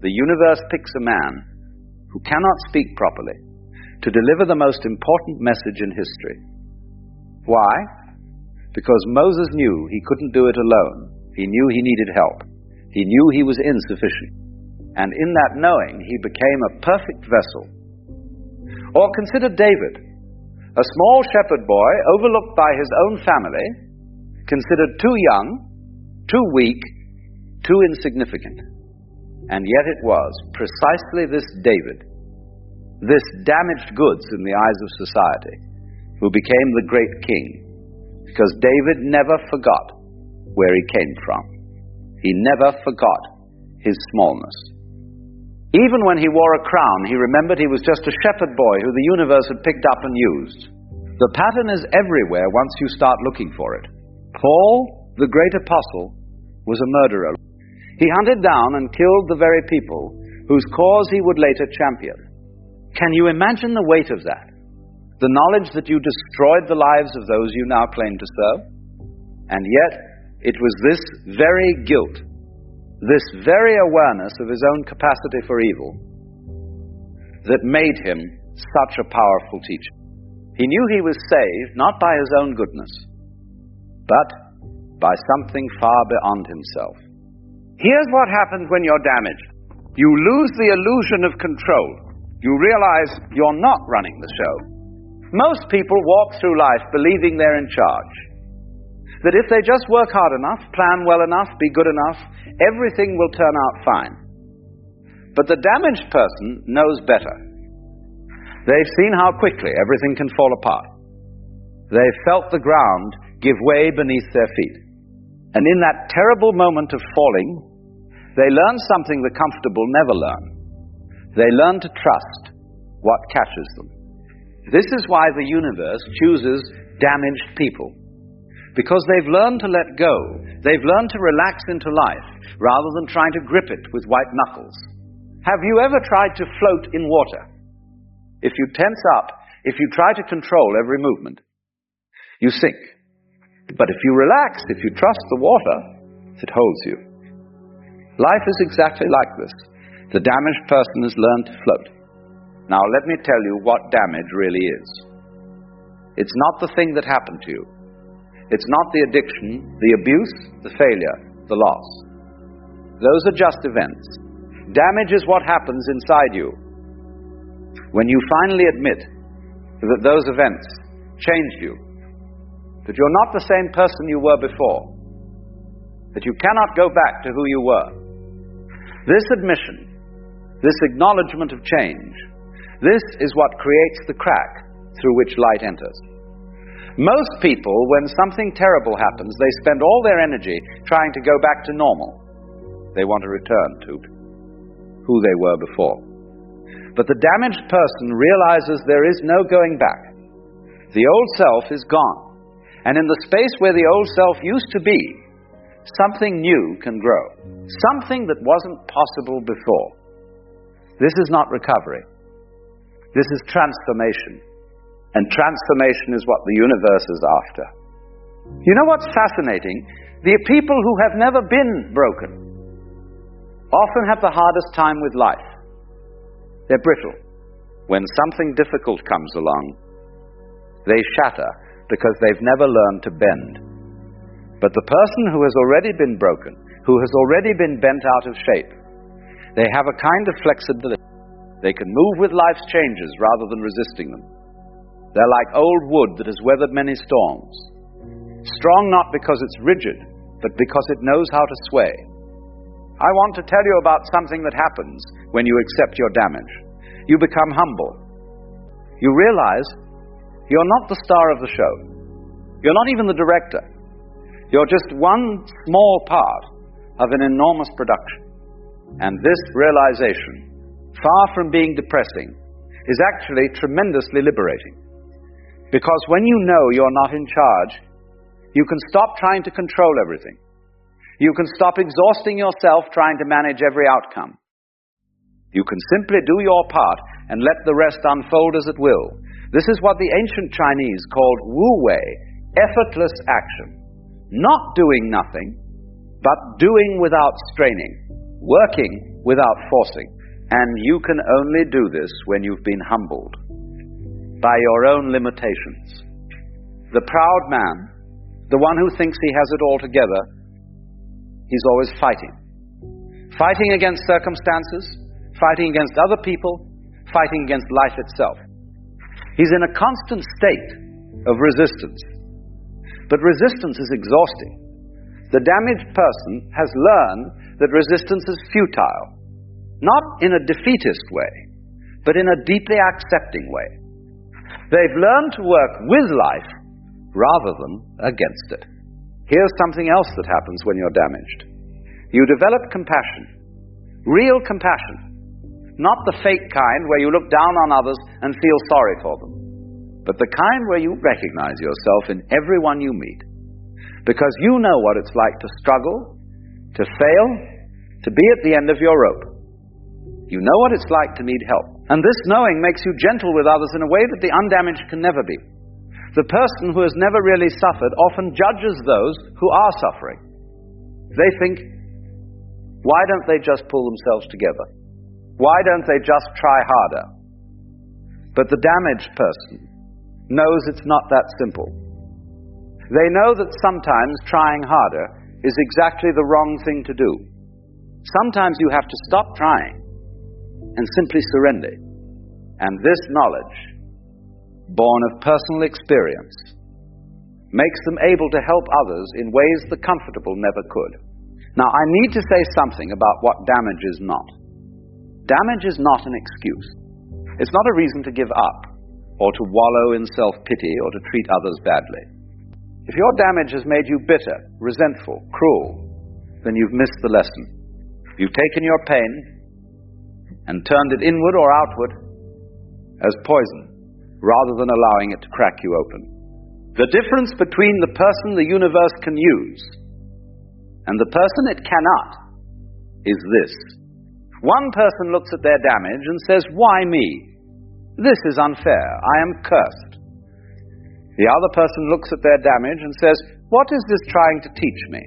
The universe picks a man who cannot speak properly to deliver the most important message in history. Why? Because Moses knew he couldn't do it alone. He knew he needed help. He knew he was insufficient. And in that knowing, he became a perfect vessel. Or consider David, a small shepherd boy overlooked by his own family, considered too young, too weak, too insignificant. And yet it was precisely this David, this damaged goods in the eyes of society, who became the great king, because David never forgot where he came from. He never forgot his smallness. Even when he wore a crown, he remembered he was just a shepherd boy who the universe had picked up and used. The pattern is everywhere once you start looking for it. Paul, the great apostle, was a murderer. He hunted down and killed the very people whose cause he would later champion. Can you imagine the weight of that? The knowledge that you destroyed the lives of those you now claim to serve? And yet, it was this very guilt, this very awareness of his own capacity for evil, that made him such a powerful teacher. He knew he was saved not by his own goodness, but by something far beyond himself. Here's what happens when you're damaged. You lose the illusion of control. You realize you're not running the show. Most people walk through life believing they're in charge. That if they just work hard enough, plan well enough, be good enough, everything will turn out fine. But the damaged person knows better. They've seen how quickly everything can fall apart. They've felt the ground give way beneath their feet. And in that terrible moment of falling, they learn something the comfortable never learn. They learn to trust what catches them. This is why the universe chooses damaged people. Because they've learned to let go. They've learned to relax into life rather than trying to grip it with white knuckles. Have you ever tried to float in water? If you tense up, if you try to control every movement, you sink. But if you relax, if you trust the water, it holds you. Life is exactly like this. The damaged person has learned to float. Now let me tell you what damage really is. It's not the thing that happened to you. It's not the addiction, the abuse, the failure, the loss. Those are just events. Damage is what happens inside you when you finally admit that those events changed you, that you're not the same person you were before, that you cannot go back to who you were. This admission, this acknowledgement of change, this is what creates the crack through which light enters. Most people, when something terrible happens, they spend all their energy trying to go back to normal. They want to return to who they were before. But the damaged person realizes there is no going back. The old self is gone. And in the space where the old self used to be, something new can grow. Something that wasn't possible before. This is not recovery. This is transformation. And transformation is what the universe is after. You know what's fascinating? The people who have never been broken often have the hardest time with life. They're brittle. When something difficult comes along, they shatter because they've never learned to bend. But the person who has already been broken, who has already been bent out of shape, they have a kind of flexibility. They can move with life's changes rather than resisting them. They're like old wood that has weathered many storms. Strong not because it's rigid, but because it knows how to sway. I want to tell you about something that happens when you accept your damage. You become humble. You realize you're not the star of the show. You're not even the director. You're just one small part of an enormous production. And this realization, far from being depressing, is actually tremendously liberating. Because when you know you're not in charge, you can stop trying to control everything. You can stop exhausting yourself trying to manage every outcome. You can simply do your part and let the rest unfold as it will. This is what the ancient Chinese called Wu Wei, effortless action. Not doing nothing, but doing without straining, working without forcing. And you can only do this when you've been humbled by your own limitations. The proud man, the one who thinks he has it all together, he's always fighting. Fighting against circumstances, fighting against other people, fighting against life itself. He's in a constant state of resistance. But resistance is exhausting. The damaged person has learned that resistance is futile, not in a defeatist way, but in a deeply accepting way. They've learned to work with life rather than against it. Here's something else that happens when you're damaged. You develop compassion, real compassion. Not the fake kind where you look down on others and feel sorry for them, but the kind where you recognize yourself in everyone you meet. Because you know what it's like to struggle, to fail, to be at the end of your rope. You know what it's like to need help. And this knowing makes you gentle with others in a way that the undamaged can never be. The person who has never really suffered often judges those who are suffering. They think, why don't they just pull themselves together? Why don't they just try harder? But the damaged person knows it's not that simple. They know that sometimes trying harder is exactly the wrong thing to do. Sometimes you have to stop trying and simply surrender. And this knowledge, born of personal experience, makes them able to help others in ways the comfortable never could. Now, I need to say something about what damage is not. Damage is not an excuse. It's not a reason to give up, or to wallow in self-pity, or to treat others badly. If your damage has made you bitter, resentful, cruel, then you've missed the lesson. You've taken your pain and turned it inward or outward as poison, rather than allowing it to crack you open. The difference between the person the universe can use and the person it cannot is this. One person looks at their damage and says, why me? This is unfair. I am cursed. The other person looks at their damage and says, what is this trying to teach me?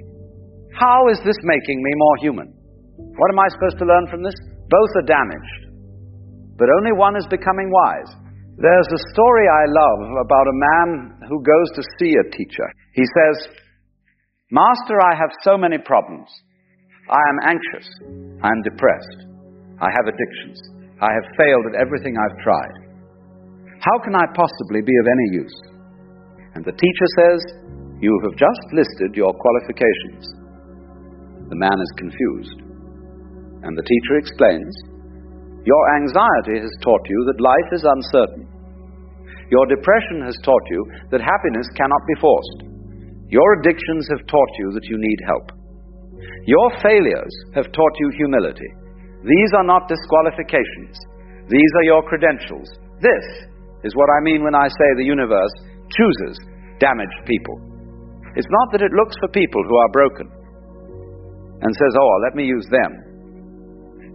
How is this making me more human? What am I supposed to learn from this? Both are damaged, but only one is becoming wise. There's a story I love about a man who goes to see a teacher. He says, Master, I have so many problems. I am anxious. I am depressed. I have addictions. I have failed at everything I've tried. How can I possibly be of any use? And the teacher says, you have just listed your qualifications. The man is confused. And the teacher explains, your anxiety has taught you that life is uncertain. Your depression has taught you that happiness cannot be forced. Your addictions have taught you that you need help. Your failures have taught you humility. These are not disqualifications. These are your credentials. This is what I mean when I say the universe chooses damaged people. It's not that it looks for people who are broken and says, oh, let me use them.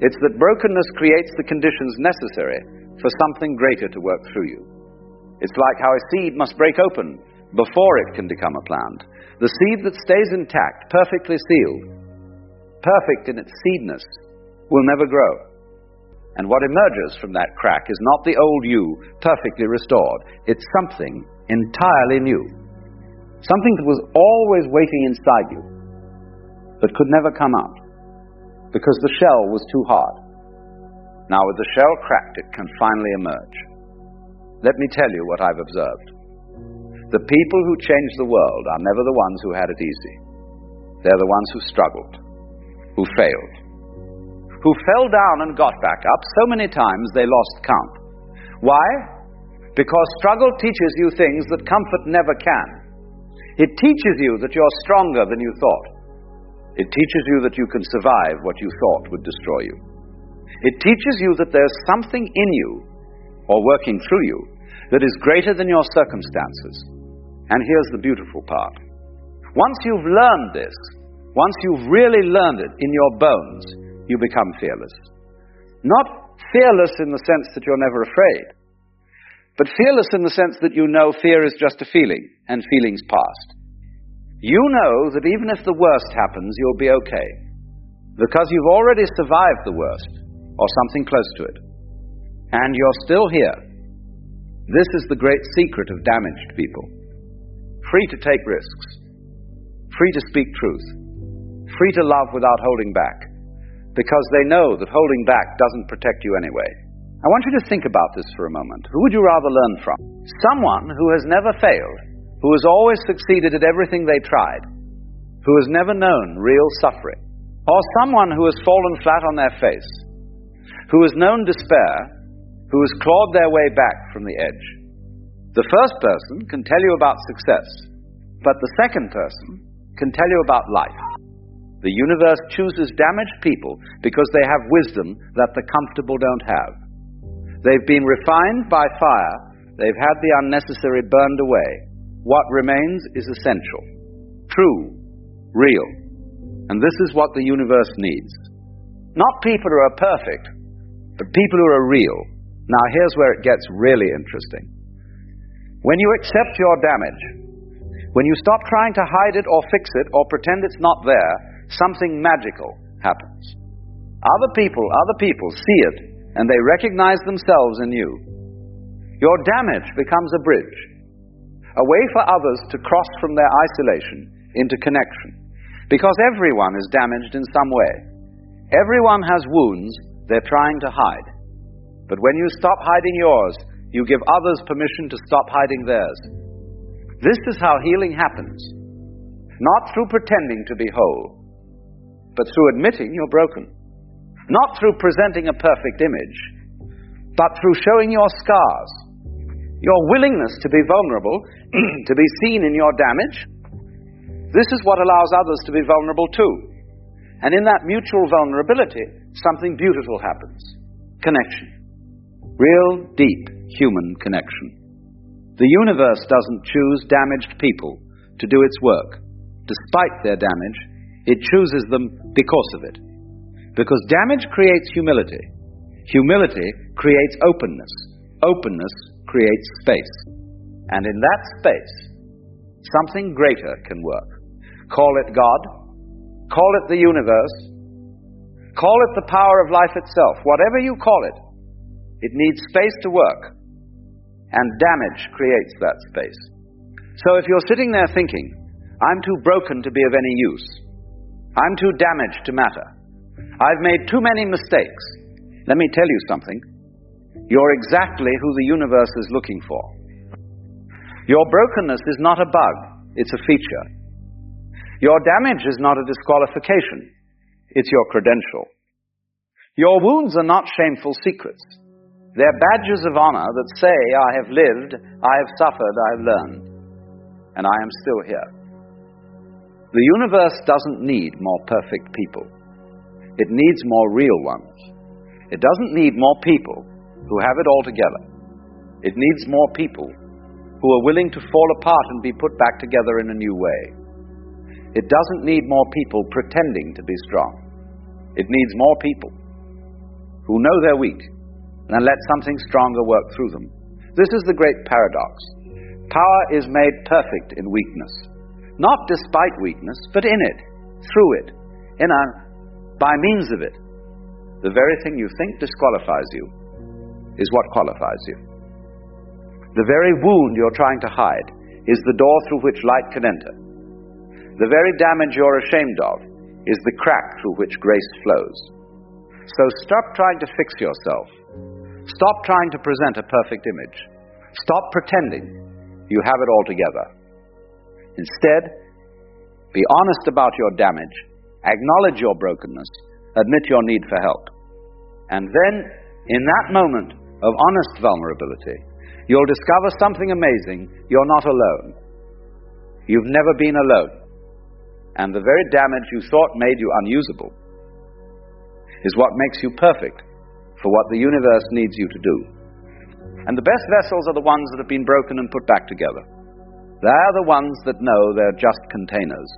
It's that brokenness creates the conditions necessary for something greater to work through you. It's like how a seed must break open before it can become a plant. The seed that stays intact, perfectly sealed, perfect in its seedness, will never grow. And what emerges from that crack is not the old you, perfectly restored. It's something entirely new. Something that was always waiting inside you, but could never come out, because the shell was too hard. Now with the shell cracked, it can finally emerge. Let me tell you what I've observed. The people who change the world are never the ones who had it easy. They're the ones who struggled, who failed, who fell down and got back up so many times they lost count. Why? Because struggle teaches you things that comfort never can. It teaches you that you're stronger than you thought. It teaches you that you can survive what you thought would destroy you. It teaches you that there's something in you, or working through you, that is greater than your circumstances. And here's the beautiful part. Once you've learned this, once you've really learned it in your bones, you become fearless. Not Fearless in the sense that you're never afraid. But fearless in the sense that you know fear is just a feeling, and feeling's past. You know that even if the worst happens, you'll be okay. Because you've already survived the worst, or something close to it. And you're still here. This is the great secret of damaged people. Free to take risks. Free to speak truth. Free to love without holding back. Because they know that holding back doesn't protect you anyway. I want you to think about this for a moment. Who would you rather learn from? Someone who has never failed, who has always succeeded at everything they tried, who has never known real suffering, or someone who has fallen flat on their face, who has known despair, who has clawed their way back from the edge. The first person can tell you about success, but the second person can tell you about life. The universe chooses damaged people because they have wisdom that the comfortable don't have. They've been refined by fire. They've had the unnecessary burned away. What remains is essential, true, real. And this is what the universe needs. Not people who are perfect, but people who are real. Now here's where it gets really interesting. When you accept your damage, when you stop trying to hide it or fix it or pretend it's not there, something magical happens. Other people see it, and they recognize themselves in you. Your damage becomes a bridge, a way for others to cross from their isolation into connection. Because everyone is damaged in some way. Everyone has wounds they're trying to hide. But when you stop hiding yours, you give others permission to stop hiding theirs. This is how healing happens. Not through pretending to be whole, but through admitting you're broken. Not through presenting a perfect image, but through showing your scars. Your willingness to be vulnerable, to be seen in your damage. This is what allows others to be vulnerable too. And in that mutual vulnerability, something beautiful happens. Connection. Real, deep, human connection. The universe doesn't choose damaged people to do its work. Despite their damage, it chooses them because of it. Because damage creates humility. Humility creates openness. Openness creates space. And in that space, something greater can work. Call it God. Call it the universe. Call it the power of life itself. Whatever you call it, it needs space to work. And damage creates that space. So if you're sitting there thinking, I'm too broken to be of any use. I'm too damaged to matter. I've made too many mistakes. Let me tell you something. You're exactly who the universe is looking for. Your brokenness is not a bug. It's a feature. Your damage is not a disqualification. It's your credential. Your wounds are not shameful secrets. They're badges of honor that say, I have lived, I have suffered, I have learned, and I am still here. The universe doesn't need more perfect people. It needs more real ones. It doesn't need more people who have it all together. It needs more people who are willing to fall apart and be put back together in a new way. It doesn't need more people pretending to be strong. It needs more people who know they're weak and let something stronger work through them. This is the great paradox. Power is made perfect in weakness. Not despite weakness, but in it, through it, by means of it. The very thing you think disqualifies you is what qualifies you. The very wound you're trying to hide is the door through which light can enter. The very damage you're ashamed of is the crack through which grace flows. So stop trying to fix yourself. Stop trying to present a perfect image. Stop pretending you have it all together. Instead, be honest about your damage, acknowledge your brokenness, admit your need for help. And then, in that moment of honest vulnerability, you'll discover something amazing. You're not alone. You've never been alone. And the very damage you thought made you unusable is what makes you perfect for what the universe needs you to do. And the best vessels are the ones that have been broken and put back together. They're the ones that know they're just containers,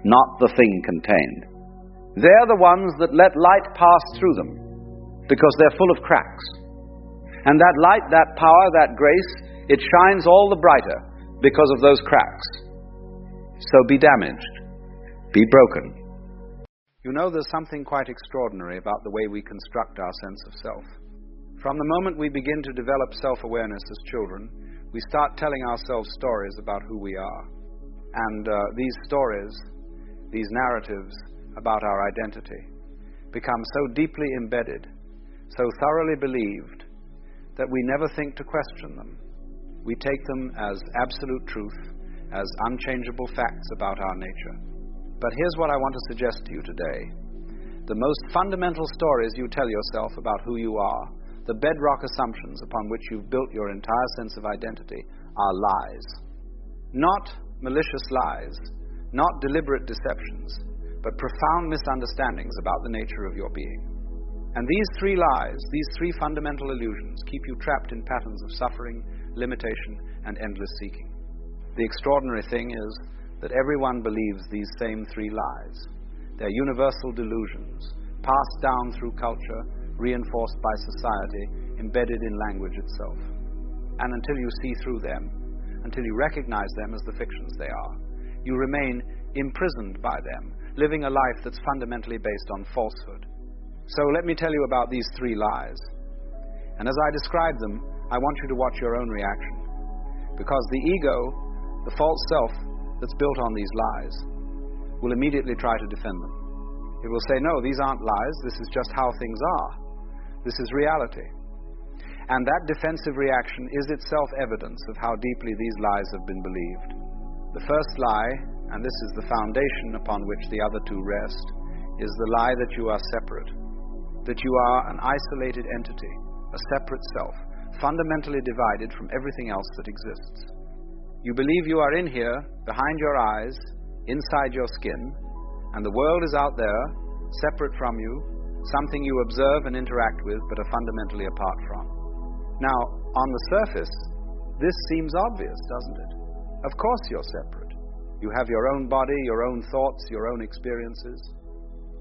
not the thing contained. They're the ones that let light pass through them. because they're full of cracks. And that light, that power, that grace, it shines all the brighter because of those cracks. So be damaged, be broken. You know, there's something quite extraordinary about the way we construct our sense of self. From the moment we begin to develop self-awareness as children, we start telling ourselves stories about who we are. And these stories, these narratives about our identity, become so deeply embedded, so thoroughly believed, that we never think to question them. We take them as absolute truth, as unchangeable facts about our nature. But here's what I want to suggest to you today. The most fundamental stories you tell yourself about who you are, the bedrock assumptions upon which you've built your entire sense of identity, are lies. Not malicious lies, not deliberate deceptions, but profound misunderstandings about the nature of your being. And these three lies, these three fundamental illusions, keep you trapped in patterns of suffering, limitation, and endless seeking. The extraordinary thing is that everyone believes these same three lies. They're universal delusions, passed down through culture, reinforced by society, embedded in language itself. And until you see through them, until you recognize them as the fictions they are, you remain imprisoned by them, living a life that's fundamentally based on falsehood. So let me tell you about these three lies. And as I describe them, I want you to watch your own reaction. Because the ego, the false self that's built on these lies, will immediately try to defend them. It will say, no, these aren't lies, this is just how things are. This is reality. And that defensive reaction is itself evidence of how deeply these lies have been believed. The first lie, and this is the foundation upon which the other two rest, is the lie that you are separate, that you are an isolated entity, a separate self, fundamentally divided from everything else that exists. You believe you are in here, behind your eyes, inside your skin, and the world is out there, separate from you, something you observe and interact with, but are fundamentally apart from. Now, on the surface, this seems obvious, doesn't it? Of course you're separate. You have your own body, your own thoughts, your own experiences.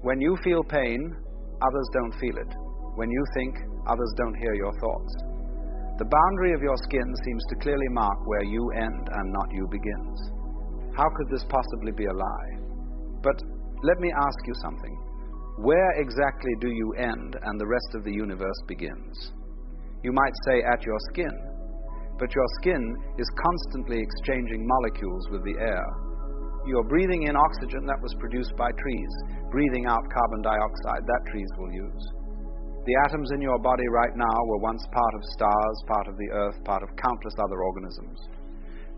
When you feel pain, others don't feel it. When you think, others don't hear your thoughts. The boundary of your skin seems to clearly mark where you end and not you begins. How could this possibly be a lie? But let me ask you something. Where exactly do you end and the rest of the universe begins? You might say at your skin, but your skin is constantly exchanging molecules with the air. You're breathing in oxygen that was produced by trees, breathing out carbon dioxide that trees will use. The atoms in your body right now were once part of stars, part of the earth, part of countless other organisms.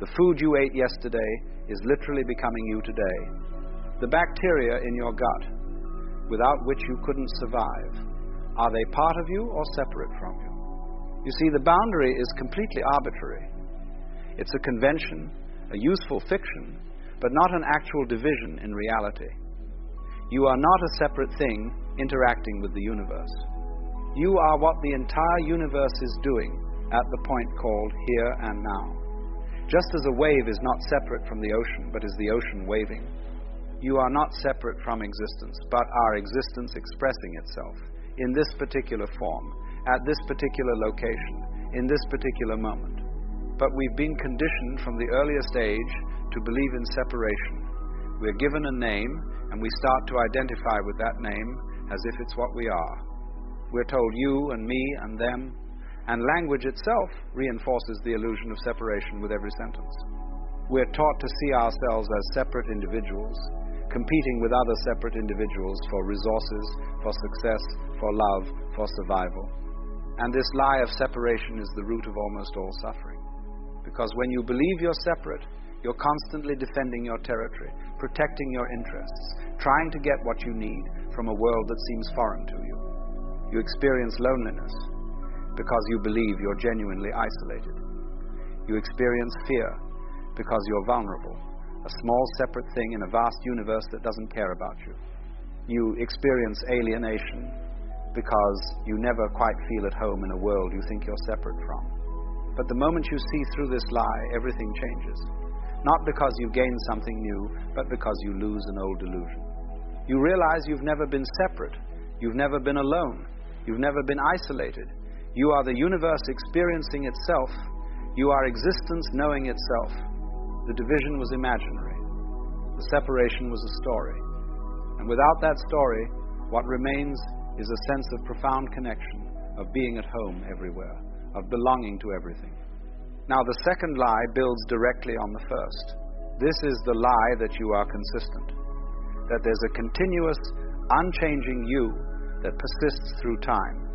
The food you ate yesterday is literally becoming you today. The bacteria in your gut, without which you couldn't survive, are they part of you or separate from you? You see, the boundary is completely arbitrary. It's a convention, a useful fiction, but not an actual division in reality. You are not a separate thing interacting with the universe. You are what the entire universe is doing at the point called here and now. Just as a wave is not separate from the ocean, but is the ocean waving, you are not separate from existence, but are existence expressing itself in this particular form, at this particular location, in this particular moment. But we've been conditioned from the earliest age to believe in separation. We're given a name, and we start to identify with that name as if it's what we are. We're told you and me and them, and language itself reinforces the illusion of separation with every sentence. We're taught to see ourselves as separate individuals, competing with other separate individuals for resources, for success, for love, for survival. And this lie of separation is the root of almost all suffering. Because when you believe you're separate, you're constantly defending your territory, protecting your interests, trying to get what you need from a world that seems foreign to you. You experience loneliness because you believe you're genuinely isolated. You experience fear because you're vulnerable, a small separate thing in a vast universe that doesn't care about you. You experience alienation because you never quite feel at home in a world you think you're separate from. But the moment you see through this lie, everything changes. Not because you gain something new, but because you lose an old illusion. You realize you've never been separate. You've never been alone. You've never been isolated. You are the universe experiencing itself. You are existence knowing itself. The division was imaginary. The separation was a story. And without that story, what remains is a sense of profound connection, of being at home everywhere, of belonging to everything. Now, the second lie builds directly on the first. This is the lie that you are consistent, that there's a continuous, unchanging you that persists through time.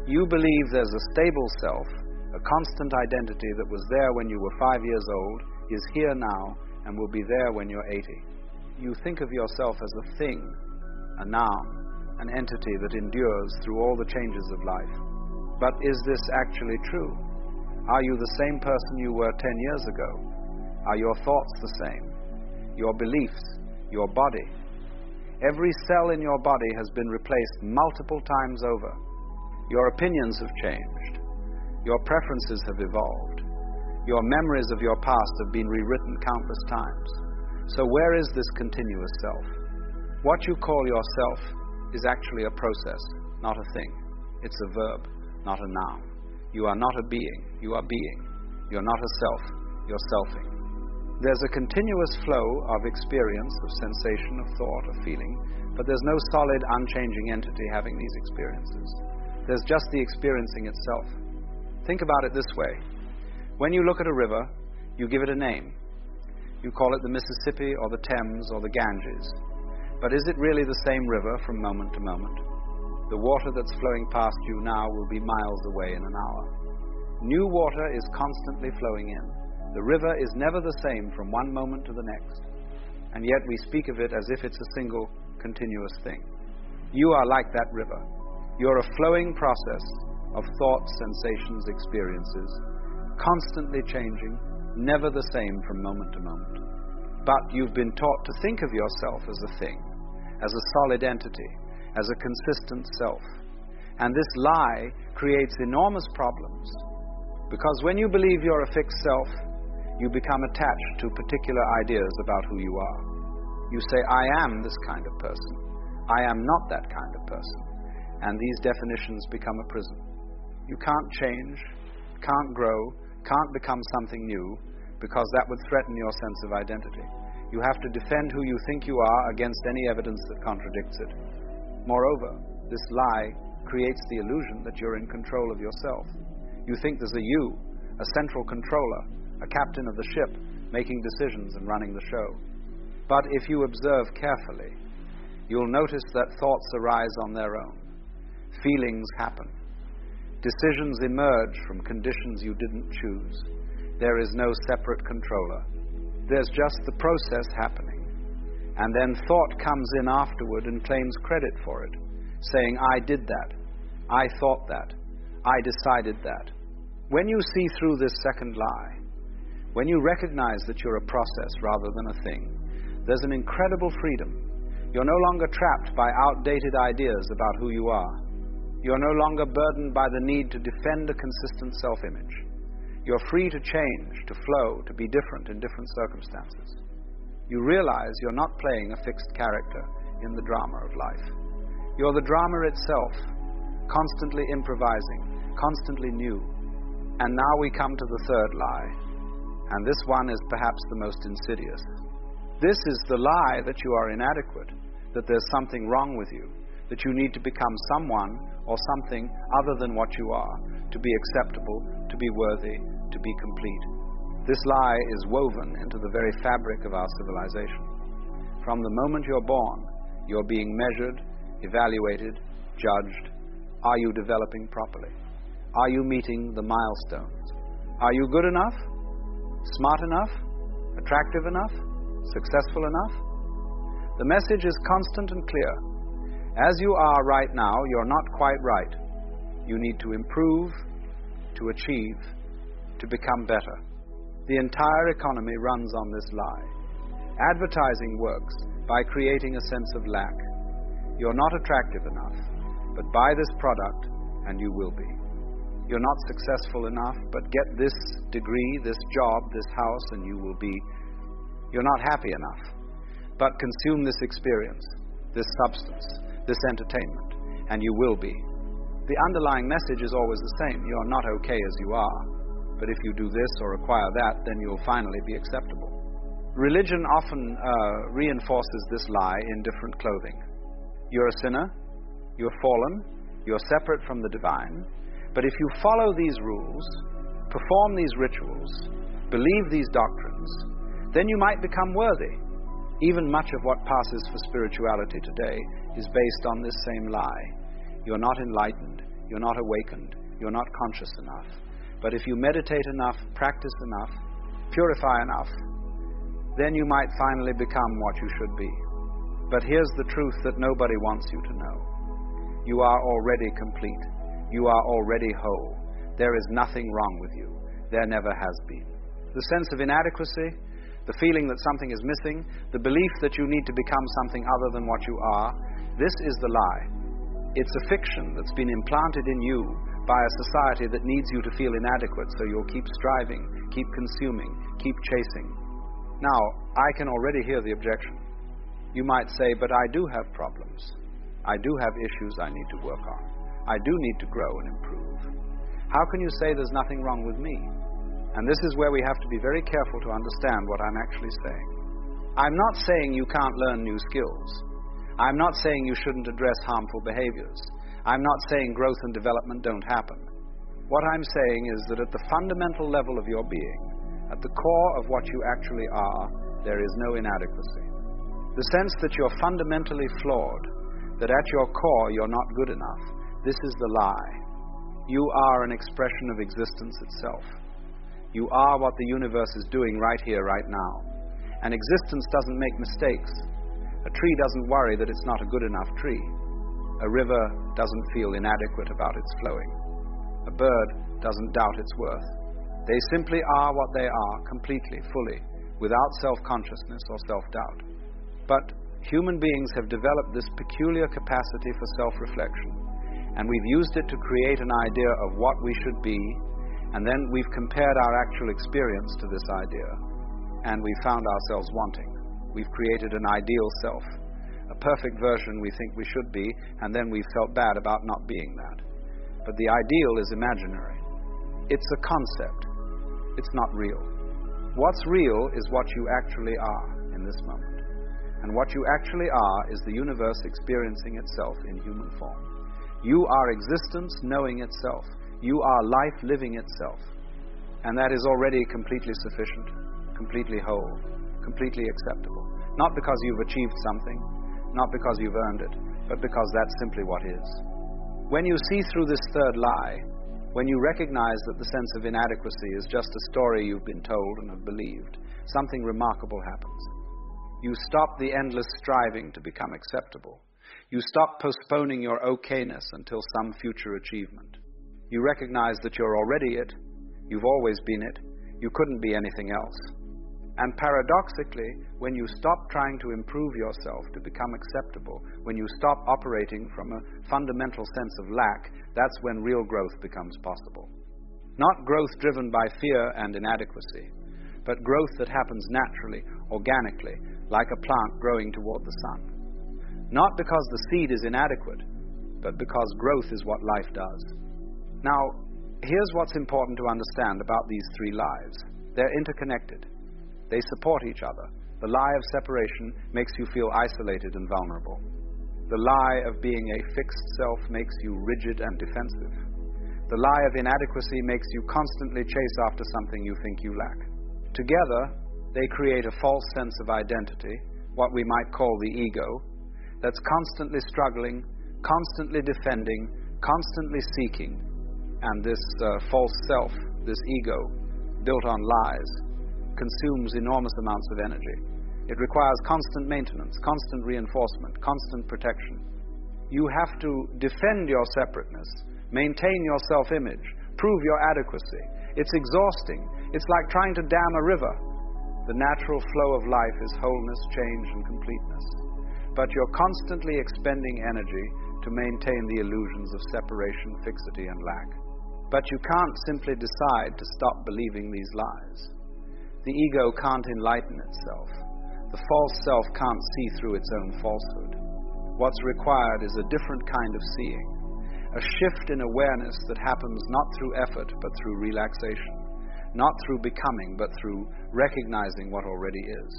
You believe there's a stable self, a constant identity that was there when you were 5 years old, is here now, and will be there when you're 80. You think of yourself as a thing, a noun, an entity that endures through all the changes of life. But is this actually true? Are you the same person you were 10 years ago? Are your thoughts the same? Your beliefs? Your body? Every cell in your body has been replaced multiple times over. Your opinions have changed. Your preferences have evolved. Your memories of your past have been rewritten countless times. So where is this continuous self? What you call yourself is actually a process, not a thing. It's a verb, not a noun. You are not a being, you are being. You're not a self, you're selfing. There's a continuous flow of experience, of sensation, of thought, of feeling, but there's no solid, unchanging entity having these experiences. There's just the experiencing itself. Think about it this way. When you look at a river, you give it a name. You call it the Mississippi or the Thames or the Ganges. But is it really the same river from moment to moment? The water that's flowing past you now will be miles away in an hour. New water is constantly flowing in. The river is never the same from one moment to the next. And yet we speak of it as if it's a single, continuous thing. You are like that river. You're a flowing process of thoughts, sensations, experiences, constantly changing, never the same from moment to moment. But you've been taught to think of yourself as a thing, as a solid entity, as a consistent self. And this lie creates enormous problems, because when you believe you're a fixed self, you become attached to particular ideas about who you are. You say, I am this kind of person. I am not that kind of person. And these definitions become a prison. You can't change, can't grow, can't become something new, because that would threaten your sense of identity. You have to defend who you think you are against any evidence that contradicts it. Moreover, this lie creates the illusion that you're in control of yourself. You think there's a you, a central controller, a captain of the ship, making decisions and running the show. But if you observe carefully, you'll notice that thoughts arise on their own. Feelings happen. Decisions emerge from conditions you didn't choose. There is no separate controller. There's just the process happening. And then thought comes in afterward and claims credit for it, saying, I did that, I thought that, I decided that. When you see through this second lie, when you recognize that you're a process rather than a thing, there's an incredible freedom. You're no longer trapped by outdated ideas about who you are. You're no longer burdened by the need to defend a consistent self-image. You're free to change, to flow, to be different in different circumstances. You realize you're not playing a fixed character in the drama of life. You're the drama itself, constantly improvising, constantly new. And now we come to the third lie, and this one is perhaps the most insidious. This is the lie that you are inadequate, that there's something wrong with you, that you need to become someone or something other than what you are, to be acceptable, to be worthy, to be complete. This lie is woven into the very fabric of our civilization. From the moment you're born, you're being measured, evaluated, judged. Are you developing properly? Are you meeting the milestones? Are you good enough? Smart enough? Attractive enough? Successful enough? The message is constant and clear. As you are right now, you're not quite right. You need to improve, to achieve, to become better. The entire economy runs on this lie. Advertising works by creating a sense of lack. You're not attractive enough, but buy this product and you will be. You're not successful enough, but get this degree, this job, this house, and you will be. You're not happy enough, but consume this experience, this substance, this entertainment, and you will be. The underlying message is always the same. You are not okay as you are. But if you do this or acquire that, then you'll finally be acceptable. Religion often reinforces this lie in different clothing. You're a sinner, you're fallen, you're separate from the divine, but if you follow these rules, perform these rituals, believe these doctrines, then you might become worthy. Even much of what passes for spirituality today is based on this same lie. You're not enlightened, you're not awakened, you're not conscious enough. But if you meditate enough, practice enough, purify enough, then you might finally become what you should be. But here's the truth that nobody wants you to know. You are already complete. You are already whole. There is nothing wrong with you. There never has been. The sense of inadequacy, the feeling that something is missing, the belief that you need to become something other than what you are, this is the lie. It's a fiction that's been implanted in you by a society that needs you to feel inadequate, so you'll keep striving, keep consuming, keep chasing. Now, I can already hear the objection. You might say, but I do have problems. I do have issues I need to work on. I do need to grow and improve. How can you say there's nothing wrong with me? And this is where we have to be very careful to understand what I'm actually saying. I'm not saying you can't learn new skills. I'm not saying you shouldn't address harmful behaviors. I'm not saying growth and development don't happen. What I'm saying is that at the fundamental level of your being, at the core of what you actually are, there is no inadequacy. The sense that you're fundamentally flawed, that at your core you're not good enough, this is the lie. You are an expression of existence itself. You are what the universe is doing right here, right now. And existence doesn't make mistakes. A tree doesn't worry that it's not a good enough tree. A river doesn't feel inadequate about its flowing. A bird doesn't doubt its worth. They simply are what they are, completely, fully, without self-consciousness or self-doubt. But human beings have developed this peculiar capacity for self-reflection, and we've used it to create an idea of what we should be, and then we've compared our actual experience to this idea, and we found ourselves wanting. We've created an ideal self, a perfect version we think we should be, and then we've felt bad about not being that. But the ideal is imaginary. It's a concept. It's not real. What's real is what you actually are in this moment. And what you actually are is the universe experiencing itself in human form. You are existence knowing itself. You are life living itself. And that is already completely sufficient, completely whole, completely acceptable. Not because you've achieved something, not because you've earned it, but because that's simply what is. When you see through this third lie, when you recognize that the sense of inadequacy is just a story you've been told and have believed, something remarkable happens. You stop the endless striving to become acceptable. You stop postponing your okayness until some future achievement. You recognize that you're already it. You've always been it. You couldn't be anything else. And paradoxically, when you stop trying to improve yourself to become acceptable, when you stop operating from a fundamental sense of lack, that's when real growth becomes possible. Not growth driven by fear and inadequacy, but growth that happens naturally, organically, like a plant growing toward the sun. Not because the seed is inadequate, but because growth is what life does. Now, here's what's important to understand about these three lives. They're interconnected. They support each other. The lie of separation makes you feel isolated and vulnerable. The lie of being a fixed self makes you rigid and defensive. The lie of inadequacy makes you constantly chase after something you think you lack. Together, they create a false sense of identity, what we might call the ego, that's constantly struggling, constantly defending, constantly seeking. And this false self, this ego, built on lies, consumes enormous amounts of energy. It requires constant maintenance, constant reinforcement, constant protection. You have to defend your separateness, maintain your self-image, prove your adequacy. It's exhausting. It's like trying to dam a river. The natural flow of life is wholeness, change, and completeness. But you're constantly expending energy to maintain the illusions of separation, fixity, and lack. But you can't simply decide to stop believing these lies. The ego can't enlighten itself. The false self can't see through its own falsehood. What's required is a different kind of seeing, a shift in awareness that happens not through effort but through relaxation, not through becoming but through recognizing what already is.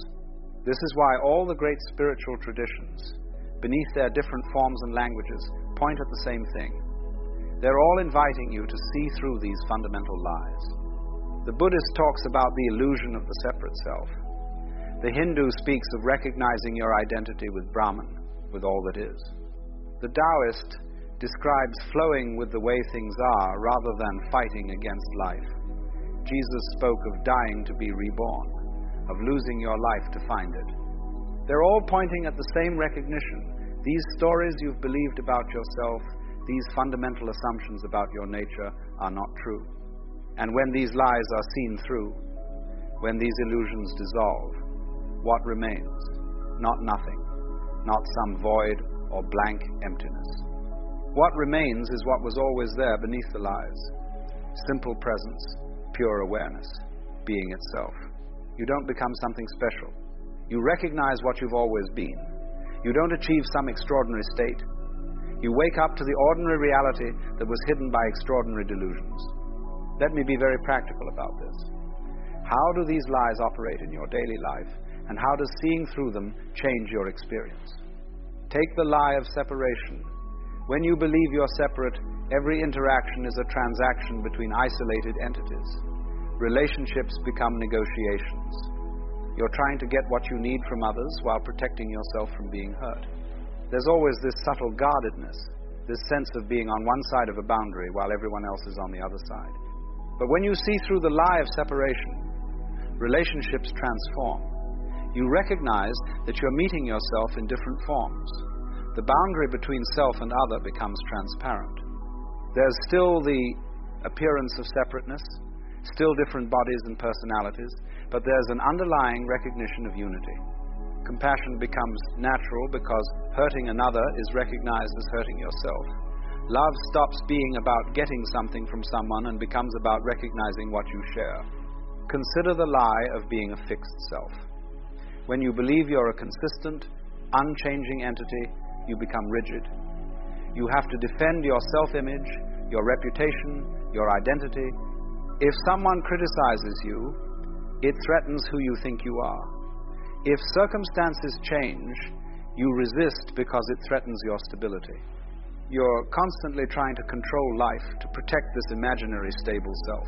This is why all the great spiritual traditions, beneath their different forms and languages, point at the same thing. They're all inviting you to see through these fundamental lies. The Buddhist talks about the illusion of the separate self. The Hindu speaks of recognizing your identity with Brahman, with all that is. The Taoist describes flowing with the way things are rather than fighting against life. Jesus spoke of dying to be reborn, of losing your life to find it. They're all pointing at the same recognition. These stories you've believed about yourself, these fundamental assumptions about your nature are not true. And when these lies are seen through, when these illusions dissolve, what remains? Not nothing, not some void or blank emptiness. What remains is what was always there beneath the lies. Simple presence, pure awareness, being itself. You don't become something special. You recognize what you've always been. You don't achieve some extraordinary state. You wake up to the ordinary reality that was hidden by extraordinary delusions. Let me be very practical about this. How do these lies operate in your daily life, and how does seeing through them change your experience? Take the lie of separation. When you believe you're separate, every interaction is a transaction between isolated entities. Relationships become negotiations. You're trying to get what you need from others while protecting yourself from being hurt. There's always this subtle guardedness, this sense of being on one side of a boundary while everyone else is on the other side. But when you see through the lie of separation, relationships transform. You recognize that you're meeting yourself in different forms. The boundary between self and other becomes transparent. There's still the appearance of separateness, still different bodies and personalities, but there's an underlying recognition of unity. Compassion becomes natural because hurting another is recognized as hurting yourself. Love stops being about getting something from someone and becomes about recognizing what you share. Consider the lie of being a fixed self. When you believe you're a consistent, unchanging entity, you become rigid. You have to defend your self-image, your reputation, your identity. If someone criticizes you, it threatens who you think you are. If circumstances change, you resist because it threatens your stability. You're constantly trying to control life to protect this imaginary stable self.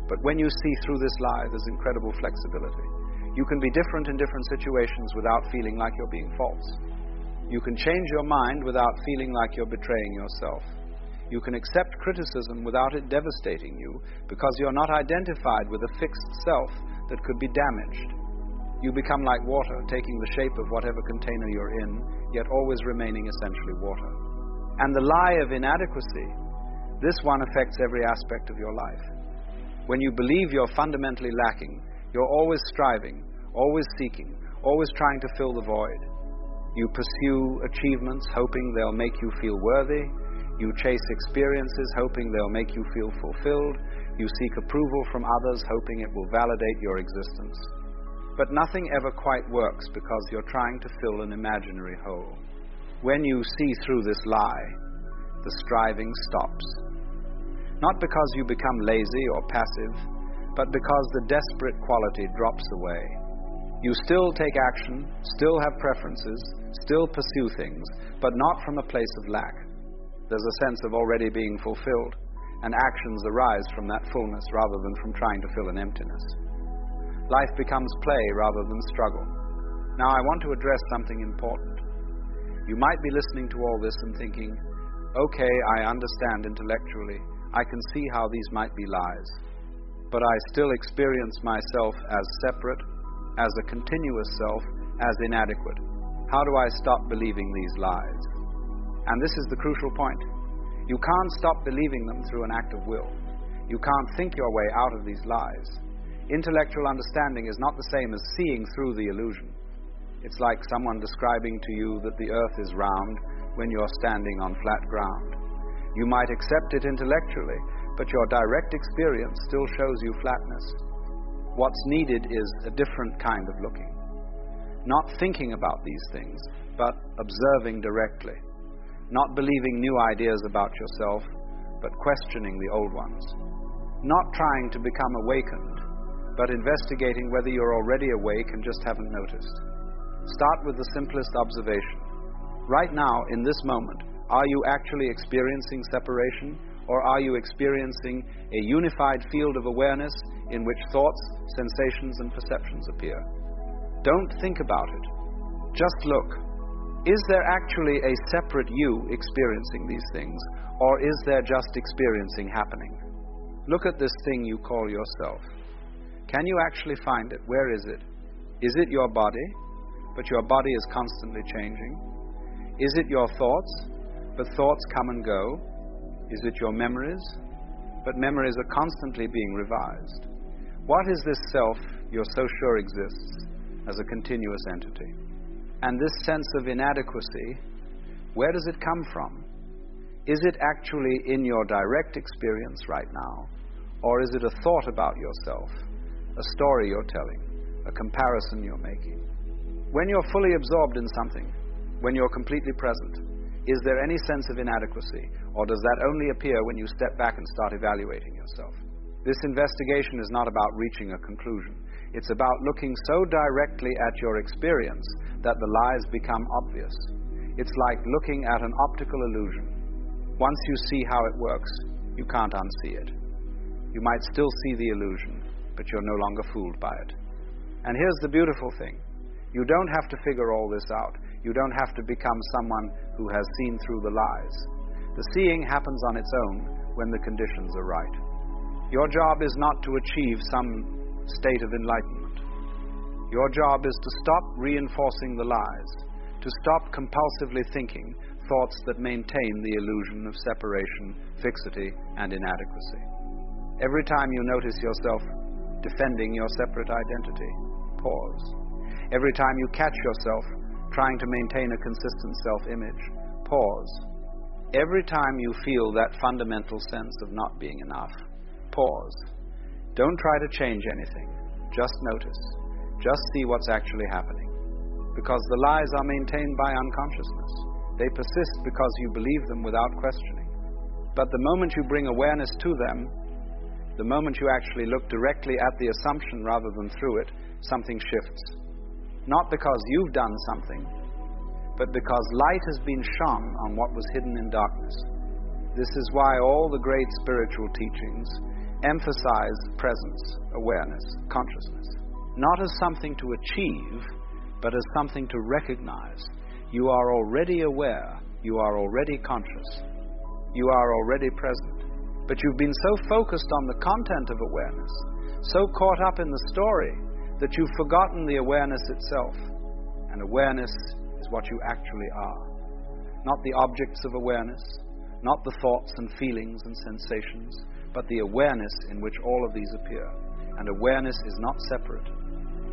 But when you see through this lie, there's incredible flexibility. You can be different in different situations without feeling like you're being false. You can change your mind without feeling like you're betraying yourself. You can accept criticism without it devastating you because you're not identified with a fixed self that could be damaged. You become like water, taking the shape of whatever container you're in, yet always remaining essentially water. And the lie of inadequacy, this one affects every aspect of your life. When you believe you're fundamentally lacking, you're always striving, always seeking, always trying to fill the void. You pursue achievements hoping they'll make you feel worthy. You chase experiences hoping they'll make you feel fulfilled. You seek approval from others hoping it will validate your existence. But nothing ever quite works because you're trying to fill an imaginary hole. When you see through this lie, the striving stops. Not because you become lazy or passive, but because the desperate quality drops away. You still take action, still have preferences, still pursue things, but not from a place of lack. There's a sense of already being fulfilled, and actions arise from that fullness rather than from trying to fill an emptiness. Life becomes play rather than struggle. Now I want to address something important. You might be listening to all this and thinking, okay, I understand intellectually, I can see how these might be lies, but I still experience myself as separate, as a continuous self, as inadequate. How do I stop believing these lies? And this is the crucial point. You can't stop believing them through an act of will. You can't think your way out of these lies. Intellectual understanding is not the same as seeing through the illusion. It's like someone describing to you that the earth is round when you're standing on flat ground. You might accept it intellectually, but your direct experience still shows you flatness. What's needed is a different kind of looking. Not thinking about these things, but observing directly. not believing new ideas about yourself, but questioning the old ones. Not trying to become awakened, but investigating whether you're already awake and just haven't noticed. Start with the simplest observation. Right now, in this moment, are you actually experiencing separation, or are you experiencing a unified field of awareness in which thoughts, sensations, and perceptions appear? Don't think about it. Just look. Is there actually a separate you experiencing these things, or is there just experiencing happening? Look at this thing you call yourself. Can you actually find it? Where is it? Is it your body, but your body is constantly changing? Is it your thoughts, but thoughts come and go? Is it your memories, but memories are constantly being revised? What is this self you're so sure exists as a continuous entity? And this sense of inadequacy, where does it come from? Is it actually in your direct experience right now? Or is it a thought about yourself, a story you're telling, a comparison you're making? When you're fully absorbed in something, when you're completely present, is there any sense of inadequacy? Or does that only appear when you step back and start evaluating yourself? This investigation is not about reaching a conclusion. It's about looking so directly at your experience that the lies become obvious. It's like looking at an optical illusion. Once you see how it works, you can't unsee it. You might still see the illusion, but you're no longer fooled by it. And here's the beautiful thing. You don't have to figure all this out. You don't have to become someone who has seen through the lies. The seeing happens on its own when the conditions are right. Your job is not to achieve some state of enlightenment. Your job is to stop reinforcing the lies, to stop compulsively thinking thoughts that maintain the illusion of separation, fixity, and inadequacy. Every time you notice yourself defending your separate identity, pause. Every time you catch yourself trying to maintain a consistent self-image, pause. Every time you feel that fundamental sense of not being enough, pause. Don't try to change anything. Just notice. Just see what's actually happening. Because the lies are maintained by unconsciousness. They persist because you believe them without questioning. But the moment you bring awareness to them, the moment you actually look directly at the assumption rather than through it, something shifts. Not because you've done something, but because light has been shone on what was hidden in darkness. This is why all the great spiritual teachings emphasize presence, awareness, consciousness. Not as something to achieve, but as something to recognize. You are already aware. You are already conscious. You are already present. But you've been so focused on the content of awareness, so caught up in the story, that you've forgotten the awareness itself. And awareness is what you actually are. Not the objects of awareness, not the thoughts and feelings and sensations, but the awareness in which all of these appear. And awareness is not separate.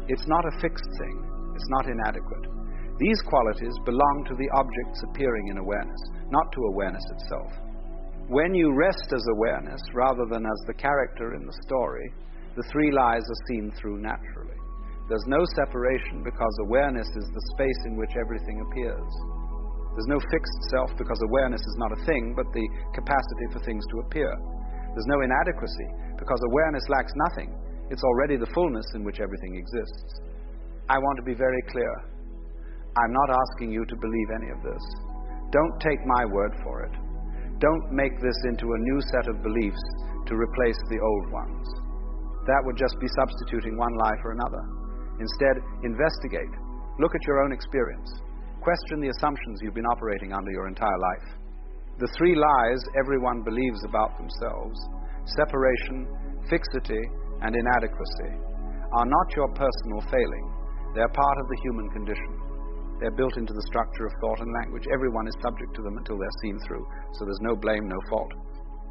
It's not a fixed thing. It's not inadequate. These qualities belong to the objects appearing in awareness, not to awareness itself. When you rest as awareness rather than as the character in the story, the three lies are seen through naturally. There's no separation because awareness is the space in which everything appears. There's no fixed self because awareness is not a thing, but the capacity for things to appear. There's no inadequacy because awareness lacks nothing. It's already the fullness in which everything exists. I want to be very clear. I'm not asking you to believe any of this. Don't take my word for it. Don't make this into a new set of beliefs to replace the old ones. That would just be substituting one lie for another. Instead, investigate. Look at your own experience. Question the assumptions you've been operating under your entire life. The three lies everyone believes about themselves, separation, fixity, and inadequacy, are not your personal failing. They're part of the human condition. They're built into the structure of thought and language. Everyone is subject to them until they're seen through, so there's no blame, no fault.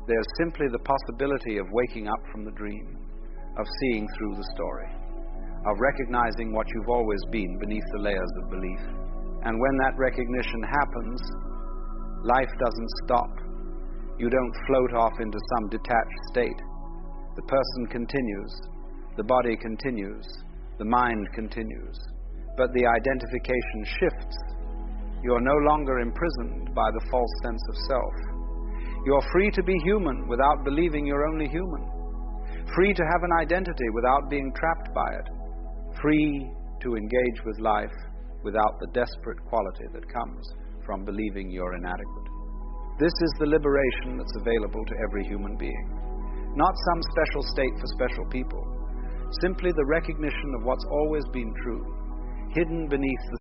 There's simply the possibility of waking up from the dream, of seeing through the story, of recognizing what you've always been beneath the layers of belief. And when that recognition happens, life doesn't stop. You don't float off into some detached state. The person continues, the body continues, the mind continues, but the identification shifts You are no longer imprisoned by the false sense of self. You are free to be human without believing you're only human. Free to have an identity without being trapped by it. Free to engage with life without the desperate quality that comes from believing you're inadequate. This is the liberation that's available to every human being. Not some special state for special people. Simply the recognition of what's always been true, hidden beneath the...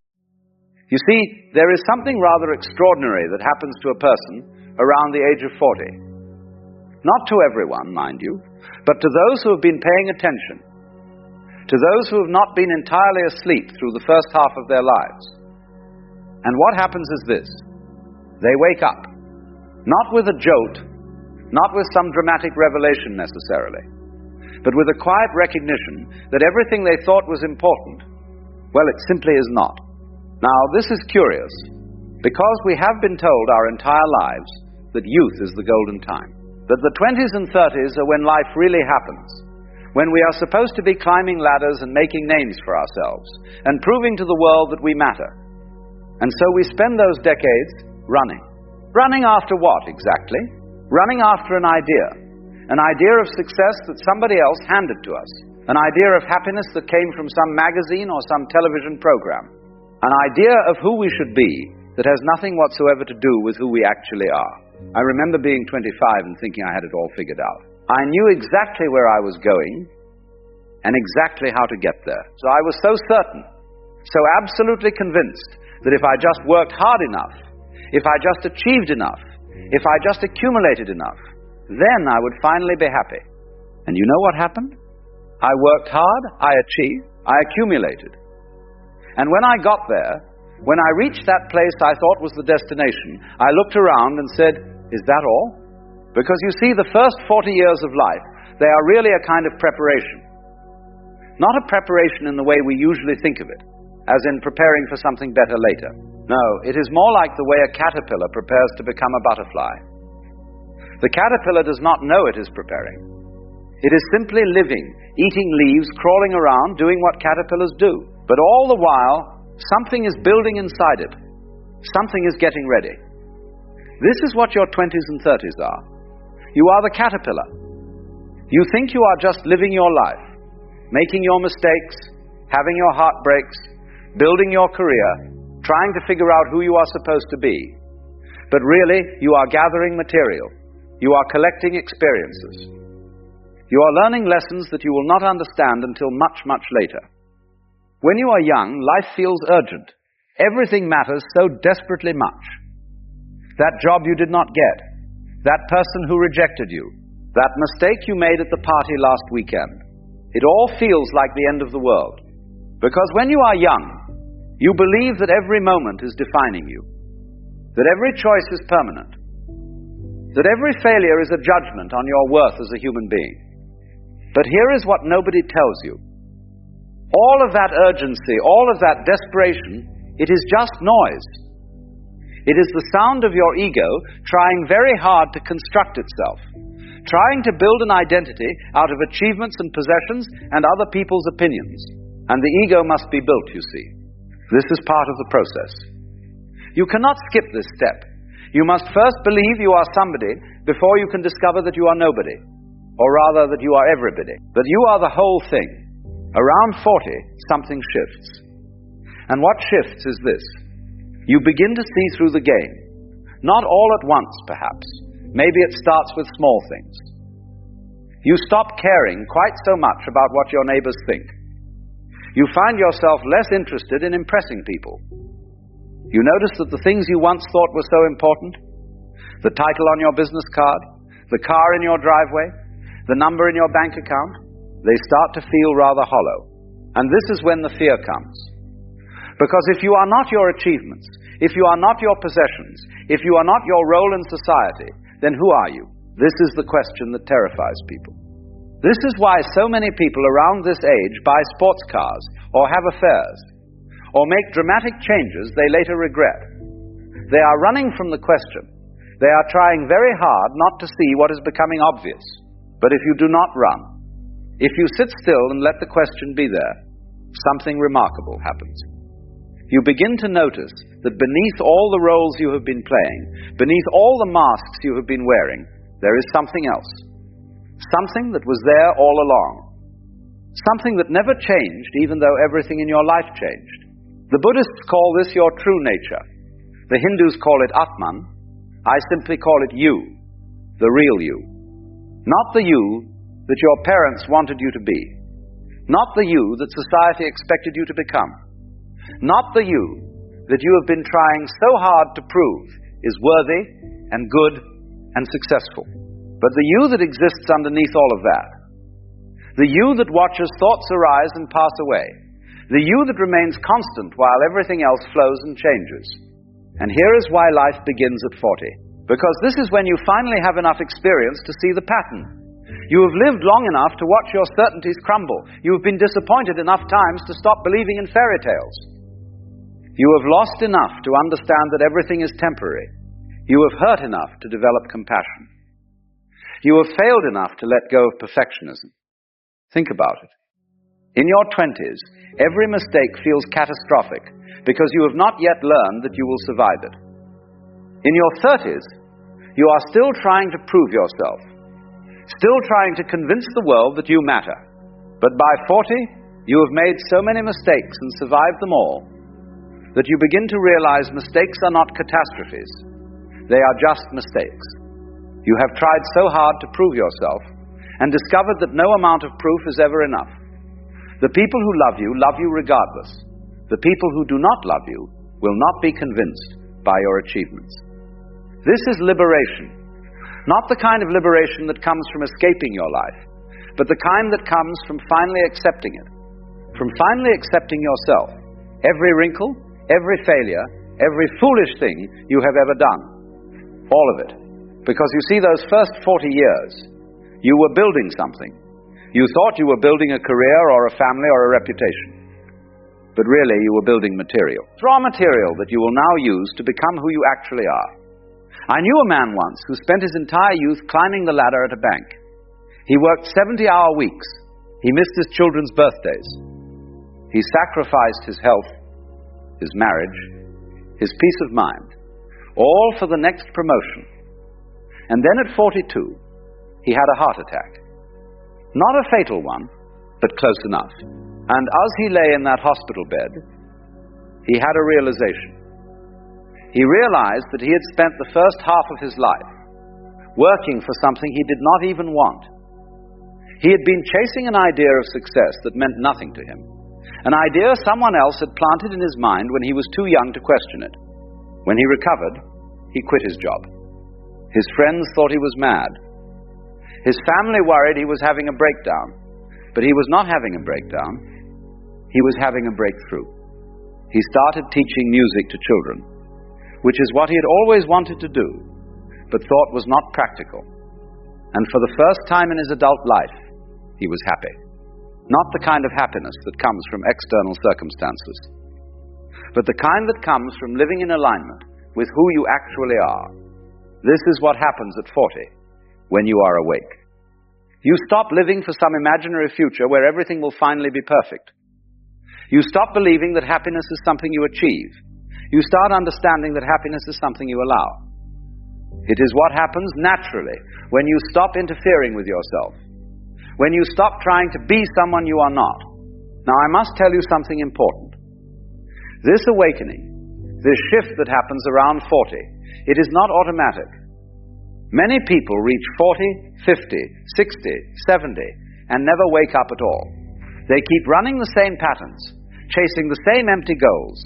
You see, there is something rather extraordinary that happens to a person around the age of 40. Not to everyone, mind you, but to those who have been paying attention, to those who have not been entirely asleep through the first half of their lives. And what happens is this: they wake up, not with a jolt, not with some dramatic revelation necessarily, but with a quiet recognition that everything they thought was important, well, it simply is not. Now, this is curious, because we have been told our entire lives that youth is the golden time, that the 20s and 30s are when life really happens, when we are supposed to be climbing ladders and making names for ourselves, and proving to the world that we matter. And so we spend those decades running. Running after what, exactly? Running after an idea of success that somebody else handed to us, an idea of happiness that came from some magazine or some television program, an idea of who we should be that has nothing whatsoever to do with who we actually are. I remember being 25 and thinking I had it all figured out. I knew exactly where I was going and exactly how to get there. So I was so certain, so absolutely convinced that if I just worked hard enough, if I just achieved enough, if I just accumulated enough, then I would finally be happy. And you know what happened? I worked hard, I achieved, I accumulated. And when I got there, when I reached that place I thought was the destination, I looked around and said, is that all? Because you see, the first 40 years of life, they are really a kind of preparation. Not a preparation in the way we usually think of it, as in preparing for something better later. No, it is more like the way a caterpillar prepares to become a butterfly. The caterpillar does not know it is preparing. It is simply living, eating leaves, crawling around, doing what caterpillars do. But all the while, something is building inside it. Something is getting ready. This is what your 20s and 30s are. You are the caterpillar. You think you are just living your life, making your mistakes, having your heartbreaks, building your career, trying to figure out who you are supposed to be. But really, you are gathering material. You are collecting experiences. You are learning lessons that you will not understand until much, much later. When you are young, life feels urgent. Everything matters so desperately much. That job you did not get, that person who rejected you, that mistake you made at the party last weekend. It all feels like the end of the world. Because when you are young, you believe that every moment is defining you, that every choice is permanent, that every failure is a judgment on your worth as a human being. But here is what nobody tells you. All of that urgency, all of that desperation, it is just noise. It is the sound of your ego trying very hard to construct itself, trying to build an identity out of achievements and possessions and other people's opinions. And the ego must be built, you see. This is part of the process. You cannot skip this step. You must first believe you are somebody before you can discover that you are nobody, or rather that you are everybody, that you are the whole thing. Around 40, something shifts. And what shifts is this. You begin to see through the game. Not all at once, perhaps. Maybe it starts with small things. You stop caring quite so much about what your neighbors think. You find yourself less interested in impressing people. You notice that the things you once thought were so important, the title on your business card, the car in your driveway, the number in your bank account, they start to feel rather hollow. And this is when the fear comes. Because if you are not your achievements, if you are not your possessions, if you are not your role in society, then who are you? This is the question that terrifies people. This is why so many people around this age buy sports cars, or have affairs, or make dramatic changes they later regret. They are running from the question. They are trying very hard not to see what is becoming obvious. But if you do not run, if you sit still and let the question be there, something remarkable happens. you begin to notice that beneath all the roles you have been playing, beneath all the masks you have been wearing, there is something else. Something that was there all along. Something that never changed, even though everything in your life changed. The Buddhists call this your true nature. The Hindus call it Atman. I simply call it you, the real you. Not the you that your parents wanted you to be. Not the you that society expected you to become. Not the you that you have been trying so hard to prove is worthy and good and successful. But the you that exists underneath all of that. The you that watches thoughts arise and pass away. The you that remains constant while everything else flows and changes. And here is why life begins at 40. Because this is when you finally have enough experience to see the pattern. You have lived long enough to watch your certainties crumble. You have been disappointed enough times to stop believing in fairy tales. You have lost enough to understand that everything is temporary. You have hurt enough to develop compassion. You have failed enough to let go of perfectionism. Think about it. In your 20s, every mistake feels catastrophic because you have not yet learned that you will survive it. In your 30s, you are still trying to prove yourself, still trying to convince the world that you matter. But by 40, you have made so many mistakes and survived them all that you begin to realize mistakes are not catastrophes. They are just mistakes. You have tried so hard to prove yourself and discovered that no amount of proof is ever enough. The people who love you regardless. The people who do not love you will not be convinced by your achievements. This is liberation. Not the kind of liberation that comes from escaping your life, but the kind that comes from finally accepting it. From finally accepting yourself. Every wrinkle, every failure, every foolish thing you have ever done. All of it. Because you see, those first 40 years, you were building something. You thought you were building a career or a family or a reputation. But really, you were building material. Raw material that you will now use to become who you actually are. I knew a man once who spent his entire youth climbing the ladder at a bank. He worked 70-hour weeks. He missed his children's birthdays. He sacrificed his health, his marriage, his peace of mind, all for the next promotion. And then at 42, he had a heart attack. Not a fatal one, but close enough. And as he lay in that hospital bed, he had a realization. He realized that he had spent the first half of his life working for something he did not even want. He had been chasing an idea of success that meant nothing to him. An idea someone else had planted in his mind when he was too young to question it. When he recovered, he quit his job. His friends thought he was mad. His family worried he was having a breakdown. But he was not having a breakdown. He was having a breakthrough. He started teaching music to children, which is what he had always wanted to do, but thought was not practical. And for the first time in his adult life, he was happy. Not the kind of happiness that comes from external circumstances, but the kind that comes from living in alignment with who you actually are. This is what happens at 40, when you are awake. You stop living for some imaginary future where everything will finally be perfect. You stop believing that happiness is something you achieve. You start understanding that happiness is something you allow. It is what happens naturally when you stop interfering with yourself. When you stop trying to be someone you are not. Now, I must tell you something important. This awakening, this shift that happens around 40, it is not automatic. Many people reach 40, 50, 60, 70, and never wake up at all. They keep running the same patterns, chasing the same empty goals,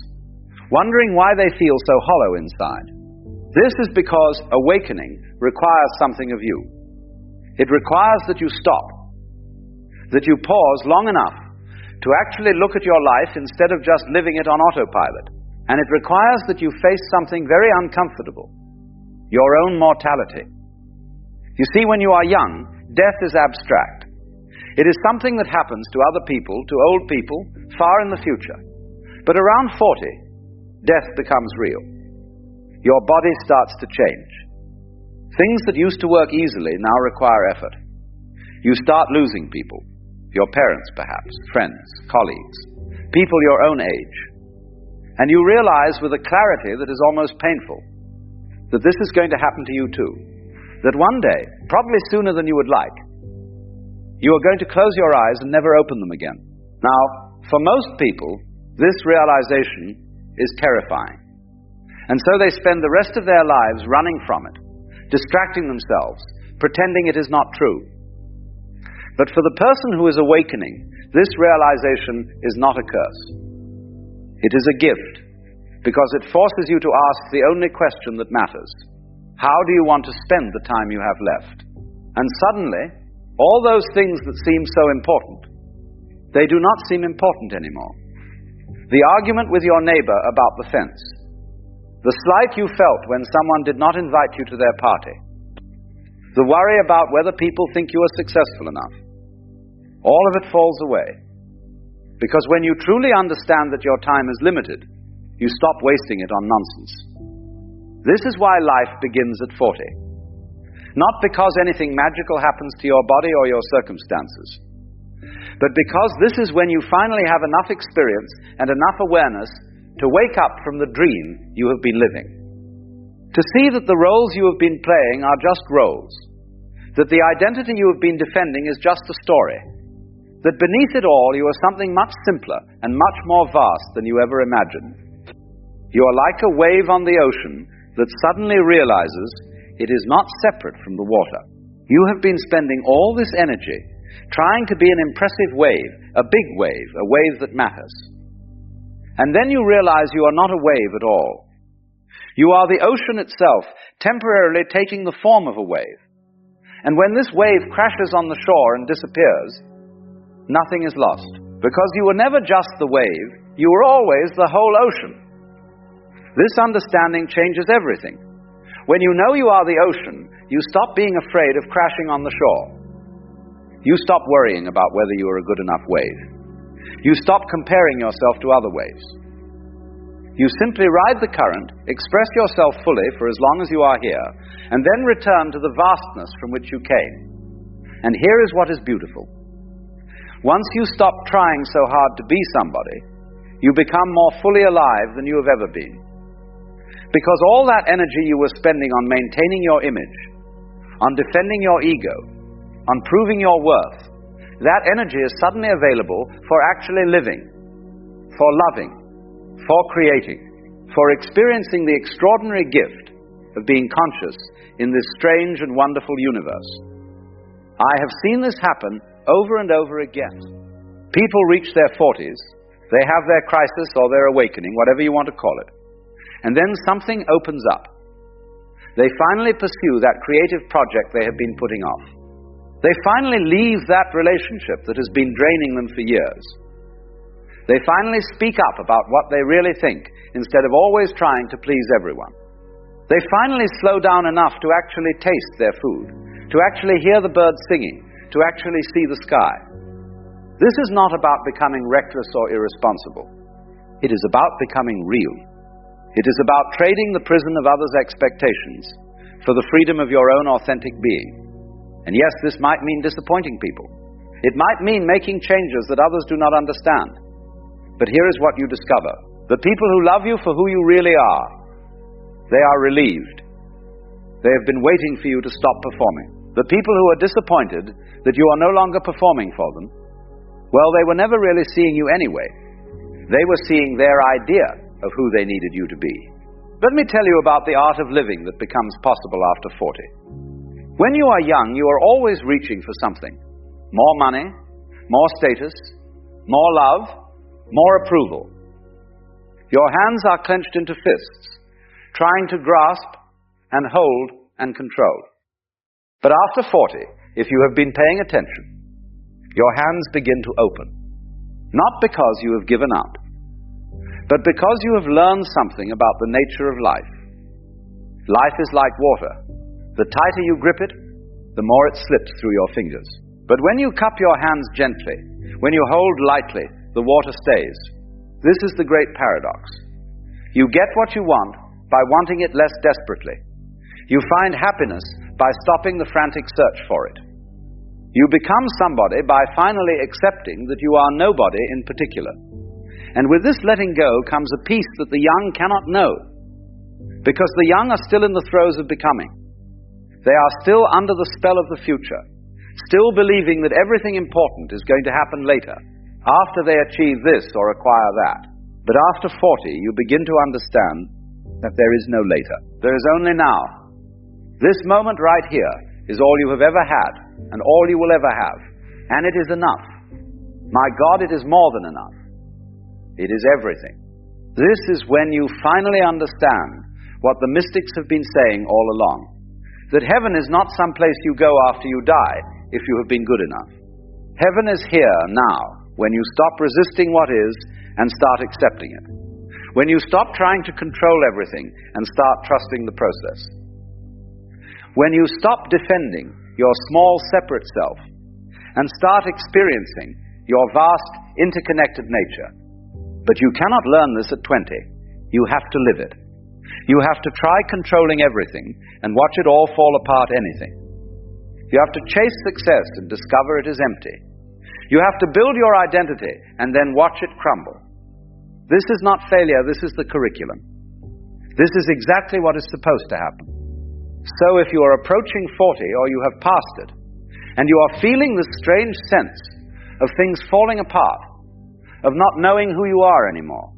wondering why they feel so hollow inside. This is because awakening requires something of you. It requires that you stop, that you pause long enough to actually look at your life instead of just living it on autopilot. And it requires that you face something very uncomfortable, your own mortality. You see, when you are young, death is abstract. It is something that happens to other people, to old people, far in the future. But around 40, death becomes real. Your body starts to change. Things that used to work easily now require effort. You start losing people, your parents perhaps, friends, colleagues, people your own age. And you realize with a clarity that is almost painful that this is going to happen to you too. That one day, probably sooner than you would like, you are going to close your eyes and never open them again. Now, for most people, this realization is terrifying. And so they spend the rest of their lives running from it, distracting themselves, pretending it is not true. But for the person who is awakening, this realization is not a curse. It is a gift, because it forces you to ask the only question that matters. How do you want to spend the time you have left? And suddenly, all those things that seem so important, they do not seem important anymore. The argument with your neighbor about the fence, the slight you felt when someone did not invite you to their party, the worry about whether people think you are successful enough, all of it falls away. Because when you truly understand that your time is limited, you stop wasting it on nonsense. This is why life begins at 40. Not because anything magical happens to your body or your circumstances, but because this is when you finally have enough experience and enough awareness to wake up from the dream you have been living. To see that the roles you have been playing are just roles, that the identity you have been defending is just a story, that beneath it all you are something much simpler and much more vast than you ever imagined. You are like a wave on the ocean that suddenly realizes it is not separate from the water. You have been spending all this energy trying to be an impressive wave, a big wave, a wave that matters. And then you realize you are not a wave at all. You are the ocean itself, temporarily taking the form of a wave. And when this wave crashes on the shore and disappears, nothing is lost, because you were never just the wave, you were always the whole ocean. This understanding changes everything. When you know you are the ocean, you stop being afraid of crashing on the shore. You stop worrying about whether you are a good enough wave. You stop comparing yourself to other waves. You simply ride the current, express yourself fully for as long as you are here, and then return to the vastness from which you came. And here is what is beautiful. Once you stop trying so hard to be somebody, you become more fully alive than you have ever been. Because all that energy you were spending on maintaining your image, on defending your ego, on proving your worth, that energy is suddenly available for actually living, for loving, for creating, for experiencing the extraordinary gift of being conscious in this strange and wonderful universe. I have seen this happen over and over again. People reach their 40s, they have their crisis or their awakening, whatever you want to call it, and then something opens up. They finally pursue that creative project they have been putting off. They finally leave that relationship that has been draining them for years. They finally speak up about what they really think, instead of always trying to please everyone. They finally slow down enough to actually taste their food, to actually hear the birds singing, to actually see the sky. This is not about becoming reckless or irresponsible. It is about becoming real. It is about trading the prison of others' expectations for the freedom of your own authentic being. And yes, this might mean disappointing people. It might mean making changes that others do not understand. But here is what you discover. The people who love you for who you really are, they are relieved. They have been waiting for you to stop performing. The people who are disappointed that you are no longer performing for them, well, they were never really seeing you anyway. They were seeing their idea of who they needed you to be. Let me tell you about the art of living that becomes possible after 40. When you are young, you are always reaching for something. More money, more status, more love, more approval. Your hands are clenched into fists, trying to grasp and hold and control. But after 40, if you have been paying attention, your hands begin to open. Not because you have given up, but because you have learned something about the nature of life. Life is like water. The tighter you grip it, the more it slips through your fingers. But when you cup your hands gently, when you hold lightly, the water stays. This is the great paradox. You get what you want by wanting it less desperately. You find happiness by stopping the frantic search for it. You become somebody by finally accepting that you are nobody in particular. And with this letting go comes a peace that the young cannot know, because the young are still in the throes of becoming. They are still under the spell of the future, still believing that everything important is going to happen later, after they achieve this or acquire that. But after 40, you begin to understand that there is no later. There is only now. This moment right here is all you have ever had, and all you will ever have. And it is enough. My God, it is more than enough. It is everything. This is when you finally understand what the mystics have been saying all along. That heaven is not some place you go after you die, if you have been good enough. Heaven is here now, when you stop resisting what is and start accepting it. When you stop trying to control everything and start trusting the process. When you stop defending your small separate self and start experiencing your vast interconnected nature. But you cannot learn this at 20. You have to live it. You have to try controlling everything and watch it all fall apart anything. You have to chase success and discover it is empty. You have to build your identity and then watch it crumble. This is not failure, this is the curriculum. This is exactly what is supposed to happen. So if you are approaching 40 or you have passed it, and you are feeling this strange sense of things falling apart, of not knowing who you are anymore,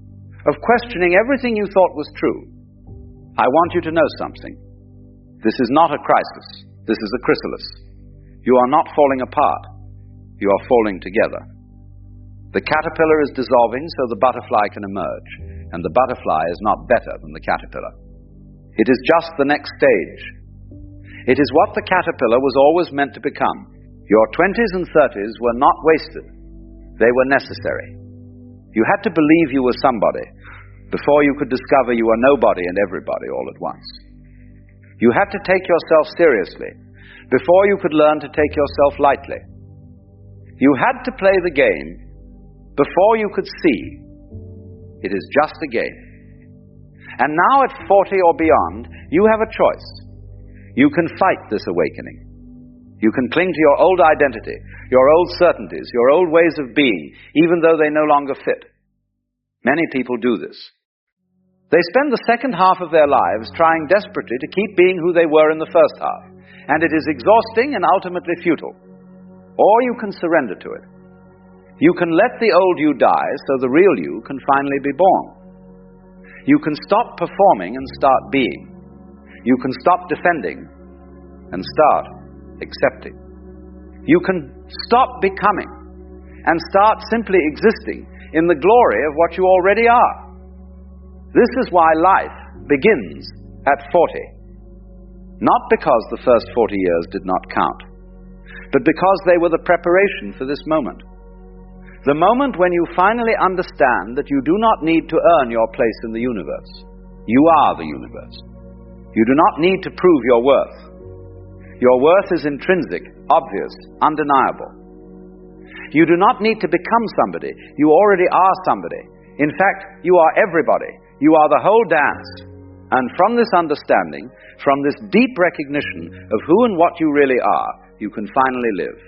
of questioning everything you thought was true, I want you to know something. This is not a crisis. This is a chrysalis. You are not falling apart. You are falling together. The caterpillar is dissolving so the butterfly can emerge, and the butterfly is not better than the caterpillar. It is just the next stage. It is what the caterpillar was always meant to become. Your 20s and 30s were not wasted. They were necessary. You had to believe you were somebody before you could discover you were nobody and everybody all at once. You had to take yourself seriously before you could learn to take yourself lightly. You had to play the game before you could see it is just a game. And now at 40 or beyond, you have a choice. You can fight this awakening. You can cling to your old identity, your old certainties, your old ways of being, even though they no longer fit. Many people do this. They spend the second half of their lives trying desperately to keep being who they were in the first half, and it is exhausting and ultimately futile. Or you can surrender to it. You can let the old you die so the real you can finally be born. You can stop performing and start being. You can stop defending and start accepting. You can stop becoming and start simply existing in the glory of what you already are. This is why life begins at 40. Not because the first 40 years did not count, but because they were the preparation for this moment. The moment when you finally understand that you do not need to earn your place in the universe. You are the universe. You do not need to prove your worth. Your worth is intrinsic, obvious, undeniable. You do not need to become somebody. You already are somebody. In fact, you are everybody. You are the whole dance. And from this understanding, from this deep recognition of who and what you really are, you can finally live.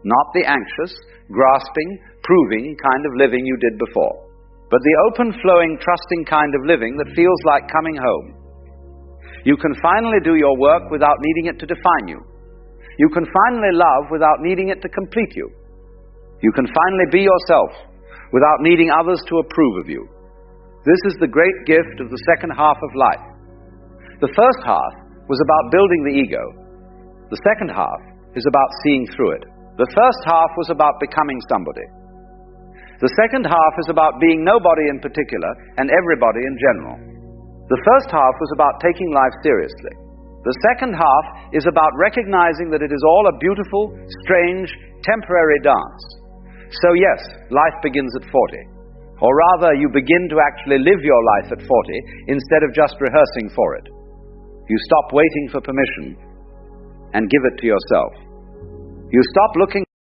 Not the anxious, grasping, proving kind of living you did before, but the open, flowing, trusting kind of living that feels like coming home. You can finally do your work without needing it to define you. You can finally love without needing it to complete you. You can finally be yourself without needing others to approve of you. This is the great gift of the second half of life. The first half was about building the ego. The second half is about seeing through it. The first half was about becoming somebody. The second half is about being nobody in particular and everybody in general. The first half was about taking life seriously. The second half is about recognizing that it is all a beautiful, strange, temporary dance. So yes, life begins at 40. Or rather, you begin to actually live your life at 40 instead of just rehearsing for it. You stop waiting for permission and give it to yourself. You stop looking